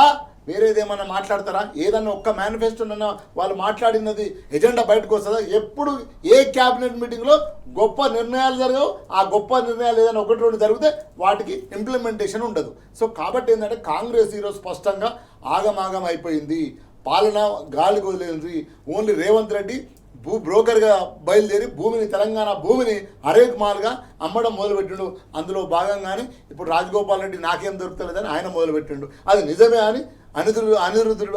వేరేదేమన్నా మాట్లాడతారా? ఏదన్నా ఒక్క మేనిఫెస్టోనన్నా వాళ్ళు మాట్లాడినది ఎజెండా బయటకు వస్తుందా? ఎప్పుడు ఏ క్యాబినెట్ మీటింగ్లో గొప్ప నిర్ణయాలు జరగవు. ఆ గొప్ప నిర్ణయాలు ఏదైనా 1-2 జరిగితే వాటికి ఇంప్లిమెంటేషన్ ఉండదు. సో కాబట్టి ఏంటంటే కాంగ్రెస్ ఈరోజు స్పష్టంగా ఆగమాగం అయిపోయింది, పాలన గాలికి వదిలేది. ఓన్లీ రేవంత్ రెడ్డి బ్రోకర్గా బయలుదేరి తెలంగాణ భూమిని అరేక్ మాల్గా అమ్మడం మొదలుపెట్టిండు. అందులో భాగంగానే ఇప్పుడు రాజగోపాల్ రెడ్డి నాకేం దొరుకుతలేదని ఆయన మొదలుపెట్టిండు. అది నిజమే అని అనిరుద్ధుడు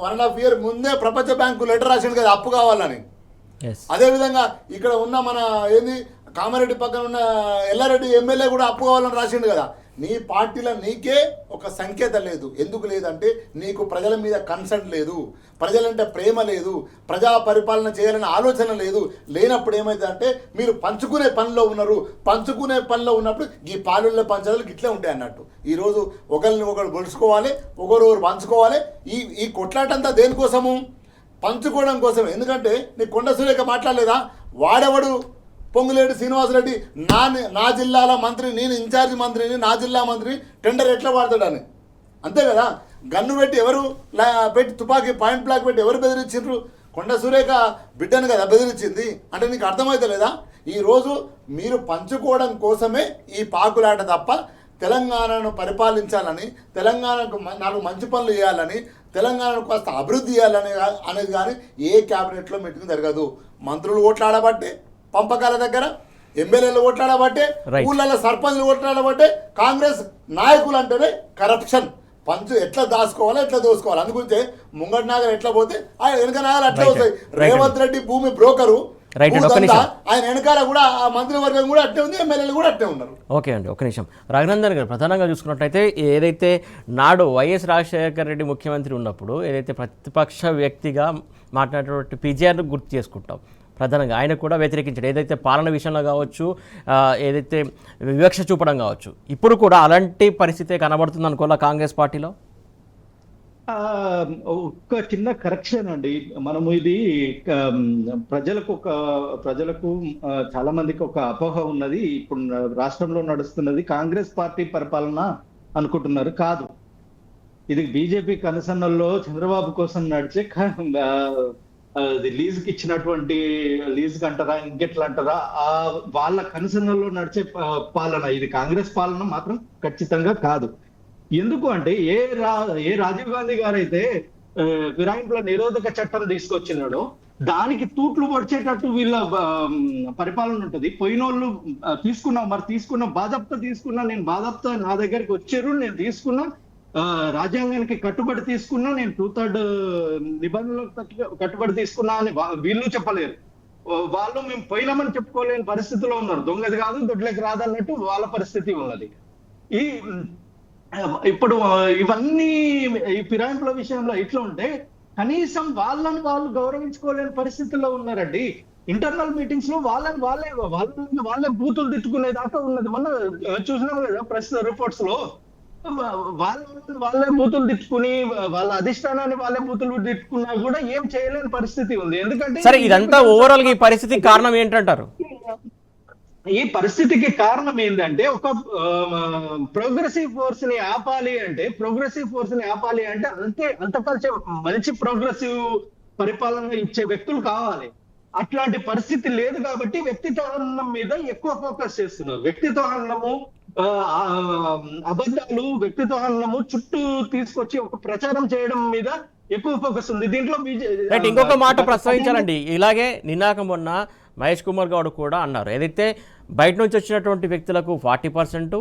1.5 year ముందే ప్రపంచ బ్యాంకు లెటర్ రాసిండు కదా అప్పు కావాలని. అదేవిధంగా ఇక్కడ ఉన్న మన కామారెడ్డి పక్కన ఉన్న ఎల్లారెడ్డి ఎమ్మెల్యే కూడా అప్పు కావాలని రాసిండు కదా. నీ పార్టీలో నీకే ఒక సంకేతం లేదు. ఎందుకు లేదంటే నీకు ప్రజల మీద కన్సర్న్ లేదు, ప్రజలంటే ప్రేమ లేదు, ప్రజా పరిపాలన చేయాలనే ఆలోచన లేదు. లేనప్పుడు ఏమైందంటే మీరు పంచుకునే పనిలో ఉన్నారు. పంచుకునే పనిలో ఉన్నప్పుడు ఈ పాలనలో పంచాలు ఇట్లే ఉంటాయి అన్నట్టు. ఈరోజు ఒకరిని ఒకరు గొలుచుకోవాలి, ఒకరు పంచుకోవాలి. ఈ కొట్లాటంతా దేనికోసము? పంచుకోవడం కోసం. ఎందుకంటే నీ కొండ సురేఖ మాట్లాడలేదా, వాడెవడు పొంగులేటి శ్రీనివాసరెడ్డి నా జిల్లాల మంత్రి, నేను ఇన్ఛార్జి మంత్రిని, నా జిల్లా మంత్రి టెండర్ ఎట్లా వాడతాడని. అంతే కదా, గన్ను పెట్టి ఎవరు పెట్టి తుపాకీ పాయింట్ బ్లాక్ పెట్టి ఎవరు బెదిరించారు? కొండ సురేఖ బిడ్డను కదా బెదిరించింది. అంటే నీకు అర్థమవుతలేదా? ఈరోజు మీరు పంచుకోవడం కోసమే ఈ పాకులాట తప్ప తెలంగాణను పరిపాలించాలని, తెలంగాణకు 4 మంచి పనులు చేయాలని, తెలంగాణకు కాస్త అభివృద్ధి చేయాలని అనేది కానీ ఏ క్యాబినెట్లో మీటింగ్ జరగదు. మంత్రులు ఓట్లాడబట్టే పంపకాల దగ్గర, ఎమ్మెల్యేలు ఓట్లాడబట్టే, ఊళ్ళలో సర్పంచ్లు ఓట్లాడబట్టే కాంగ్రెస్ నాయకులు అంటేనే కరప్షన్. పంచు ఎట్లా దాచుకోవాలి, ఎట్లా దోసుకోవాలి. అందుగురించే ముంగటి నాగర్ ఎట్లా పోతే ఆయన వెనక నాగలు అట్లా వస్తాయి. రేవంత్ రెడ్డి భూమి బ్రోకరు, ఆయన వెనకాల కూడా ఆ మంత్రివర్గం కూడా అట్టే ఉంది, ఎమ్మెల్యేలు కూడా అట్టే ఉన్నారు. ఓకే అండి, ఒక నిమిషం. రఘునందన్ గారు, ప్రధానంగా చూసుకున్నట్లయితే ఏదైతే నాడు వైఎస్ రాజశేఖర రెడ్డి ముఖ్యమంత్రి ఉన్నప్పుడు ఏదైతే ప్రతిపక్ష వ్యక్తిగా మాట్లాడేటువంటి పీజీఆర్ను గుర్తు చేసుకుంటాం. ప్రధానంగా ఆయన కూడా వ్యతిరేకించాడు, ఏదైతే పాలన విషయంలో కావచ్చు, ఏదైతే వివక్ష చూపడం కావచ్చు. ఇప్పుడు కూడా అలాంటి పరిస్థితే కనబడుతుంది అనుకోవాలా కాంగ్రెస్ పార్టీలో? ఒక చిన్న కరెక్షన్ అండి. మనము ఇది ప్రజలకు చాలా మందికి ఒక అపోహ ఉన్నది. ఇప్పుడు రాష్ట్రంలో నడుస్తున్నది కాంగ్రెస్ పార్టీ పరిపాలన అనుకుంటున్నారు. కాదు, ఇది బీజేపీ కనుసన్నల్లో చంద్రబాబు కోసం నడిచే లీజుకి ఇచ్చినటువంటి లీజుకి అంటారా, ఇంకెట్లా అంటారా, వాళ్ళ కనుసన్నల్లో నడిచే పాలన. ఇది కాంగ్రెస్ పాలన మాత్రం ఖచ్చితంగా కాదు. ఎందుకు అంటే ఏ రాజీవ్ గాంధీ గారు అయితే ఫిరాయింపుల నిరోధక చట్టం తీసుకొచ్చినాడో దానికి తూట్లు పడిచేటట్టు వీళ్ళ పరిపాలన ఉంటుంది. పోయినోళ్ళు తీసుకున్న బాధప్తా తీసుకున్నా, నేను బాధప్తా నా దగ్గరికి వచ్చారు, నేను తీసుకున్నా, రాజ్యాంగానికి కట్టుబడి తీసుకున్నా, నేను 2/3 నిబంధనలకు కట్టుబడి తీసుకున్నా అని వీళ్ళు చెప్పలేరు. వాళ్ళు మేము పోయినామని చెప్పుకోలేని పరిస్థితిలో ఉన్నారు. దొంగది కాదు దొడ్లకి రాదన్నట్టు వాళ్ళ పరిస్థితి ఉన్నది. ఇప్పుడు ఇవన్నీ ఈ ఫిరాయింపుల విషయంలో ఇట్లా ఉంటే కనీసం వాళ్ళని వాళ్ళు గౌరవించుకోలేని పరిస్థితుల్లో ఉన్నారండి. ఇంటర్నల్ మీటింగ్స్ లో వాళ్ళే బూతులు తిట్టుకునే దాకా ఉన్నది. మొన్న చూసినాం కదా ప్రెస్ రిపోర్ట్స్ లో, వాళ్ళే బూతులు తిట్టుకుని వాళ్ళ అధిష్టానాన్ని వాళ్ళే బూతులు తిట్టుకున్నా కూడా ఏం చేయలేని పరిస్థితి ఉంది. ఎందుకంటే సరే, ఇదంతా ఓవరాల్ గా ఈ పరిస్థితికి కారణం ఏంటంటారు? ఈ పరిస్థితికి కారణం ఏంటంటే ఒక ప్రోగ్రెసివ్ ఫోర్స్ ని ఆపాలి అంటే అంతకంటే మంచి ప్రోగ్రెసివ్ పరిపాలన ఇచ్చే వ్యక్తులు కావాలి. అట్లాంటి పరిస్థితి లేదు కాబట్టి వ్యక్తిత్వం మీద ఎక్కువ ఫోకస్ చేస్తున్నారు. వ్యక్తిత్వము, అబద్ధాలు, వ్యక్తిత్వము చుట్టూ తీసుకొచ్చి ఒక ప్రచారం చేయడం మీద ఎక్కువ ఫోకస్ ఉంది. దీంట్లో ఇంకొక మాట ప్రస్తావించాలండి. ఇలాగే నిన్నాక మొన్న మహేష్ కుమార్ గౌడ్ కూడా అన్నారు, ఏదైతే బయట నుంచి వచ్చినటువంటి వ్యక్తులకు 40%,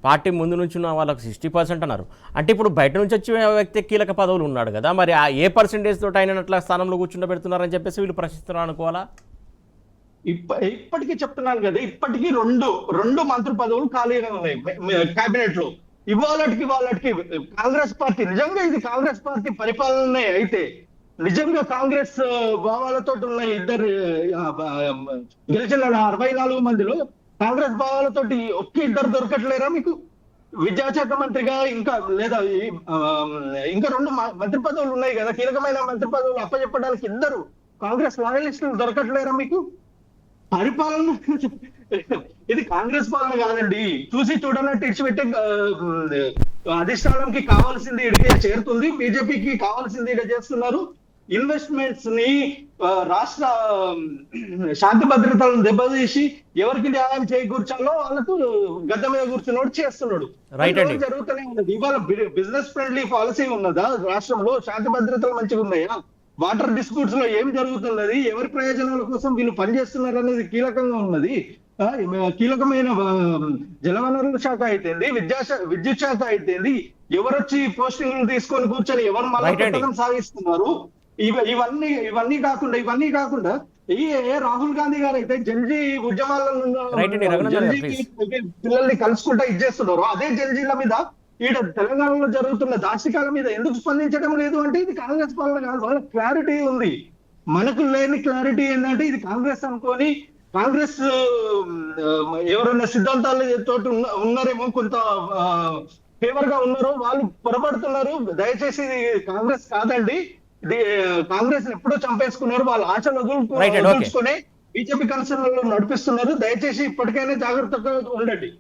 పార్టీ ముందు నుంచి ఉన్న వాళ్ళకు 60% అన్నారు. అంటే ఇప్పుడు బయట నుంచి వచ్చే వ్యక్తి కీలక పదవులు ఉన్నాడు కదా, మరి ఆ ఏ పర్సెంటేజ్ తోటి ఆయన అట్లా స్థానంలో కూర్చుండబెడుతున్నారని చెప్పేసి వీళ్ళు ప్రశ్నిస్తున్నారు అనుకోవాలా? ఇప్పటికీ చెప్తున్నాను కదా, ఇప్పటికీ రెండు మంత్రి పదవులు ఖాళీగా ఉన్నాయి కేబినెట్ లో. వాళ్ళకి కాంగ్రెస్ పార్టీ నిజంగా ఇది కాంగ్రెస్ పార్టీ పరిపాలనే అయితే, నిజంగా కాంగ్రెస్ భావాలతో ఉన్న ఇద్దరు గెలిచిన 64 మందిలో కాంగ్రెస్ భావాలతో ఒక్క ఇద్దరు దొరకట్లేరా మీకు? విద్యాశాఖ మంత్రిగా ఇంకా లేదా ఇంకా 2 మంత్రి పదవులు ఉన్నాయి కదా, కీలకమైన మంత్రి పదవులు అప్పచెప్పడానికి ఇద్దరు కాంగ్రెస్ లాయలిస్టులు దొరకట్లేరా మీకు? పరిపాలన ఇది కాంగ్రెస్ పాలన కాదండి. చూసి చూడనట్టు ఇచ్చిపెట్టే అధిష్టానంకి కావాల్సింది ఇడికే చేరుతుంది, బీజేపీకి కావాల్సింది ఇడ చేస్తున్నారు. ఇన్వెస్ట్మెంట్స్ ని, రాష్ట్ర శాంతి భద్రతలను దెబ్బతీసి ఎవరికి న్యాయం చేకూర్చాలో వాళ్ళకు గద్ద మీద కూర్చున్నాడు చేస్తున్నాడు. జరుగుతూనే ఉన్నది. ఇవాళ బిజినెస్ ఫ్రెండ్లీ పాలసీ ఉన్నదా రాష్ట్రంలో? శాంతి భద్రతలు మంచిగా ఉన్నాయా? వాటర్ డిస్ప్యూట్స్ లో ఏం జరుగుతున్నది? ఎవరి ప్రయోజనాల కోసం వీళ్ళు పనిచేస్తున్నారు అనేది కీలకంగా ఉన్నది. కీలకమైన జలవనరుల శాఖ అయితేంది, విద్యుత్ శాఖ అయితేంది, ఎవరొచ్చి పోస్టింగ్లు తీసుకొని కూర్చొని ఎవరు మళ్ళీ సాగిస్తున్నారు? ఇవన్నీ కాకుండా రాహుల్ గాంధీ గారు అయితే జల్జీ ఉద్యమాలను పిల్లల్ని కలుసుకుంటా ఇచ్చేస్తున్నారు. అదే జల్జీల మీద ఈడ తెలంగాణలో జరుగుతున్న దాష్టికాల మీద ఎందుకు స్పందించడం లేదు అంటే ఇది కాంగ్రెస్ పాలన కాదు. వాళ్ళకి క్లారిటీ ఉంది. మనకు లేని క్లారిటీ ఏంటంటే ఇది కాంగ్రెస్ అనుకొని, కాంగ్రెస్ ఎవరైనా సిద్ధాంతాల తోటి ఉన్నారేమో, కొంత ఫేవర్ గా ఉన్నారో వాళ్ళు పొరపడుతున్నారు. దయచేసి కాంగ్రెస్ కాదండి, ఇది కాంగ్రెస్ ఎప్పుడో చంపేసుకున్నారు. వాళ్ళ ఆశలు వదులుకొని బీజేపీ కన్సర్న్లో నడిపిస్తున్నారు. దయచేసి ఇప్పటికైనా జాగ్రత్తగా ఉండండి.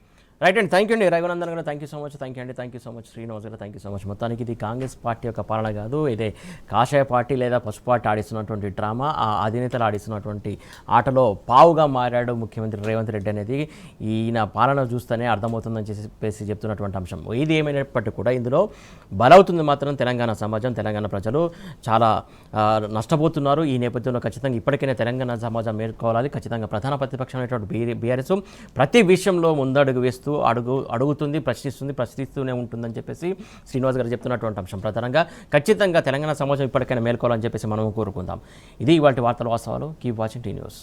రైట్ అండి, థ్యాంక్ యూ అండి రఘునందన్ గారు, thank you so much. Thank you so much Srinivas గారు, థ్యాంక్ యూ సో మచ్. మొత్తానికి ఇది కాంగ్రెస్ పార్టీ యొక్క పాలన కాదు, ఇదే కాషాయ పార్టీ లేదా పసుపు పార్టీ ఆడిస్తున్నటువంటి డ్రామా, ఆ అధినేతలు ఆడిస్తున్నటువంటి ఆటలో పావుగా మారాడు ముఖ్యమంత్రి రేవంత్ రెడ్డి అనేది ఈయన పాలన చూస్తేనే అర్థమవుతుందని చెప్పేసి చెప్తున్నటువంటి అంశం. ఇది ఏమైనప్పటికీ కూడా ఇందులో బలవుతుంది మాత్రం తెలంగాణ సమాజం, తెలంగాణ ప్రజలు చాలా నష్టపోతున్నారు. ఈ నేపథ్యంలో ఖచ్చితంగా ఇప్పటికైనా తెలంగాణ సమాజం మేల్కోవాలి. ఖచ్చితంగా ప్రధాన ప్రతిపక్షం అనేటువంటి బీఆర్ఎస్ ప్రతి విషయంలో ముందడుగు వేస్తూ అడుగుతుంది, ప్రశ్నిస్తూనే ఉంటుందని చెప్పేసి శ్రీనివాస్ గారు చెప్తున్నటువంటి అంశం ప్రధానంగా ఖచ్చితంగా తెలంగాణ సమాజం ఇప్పటికైనా మేల్కోవాలని చెప్పేసి మనం కోరుకుందాం. ఇది ఇవాళ వార్తల వాస్తవాలు. Keep watching tea news.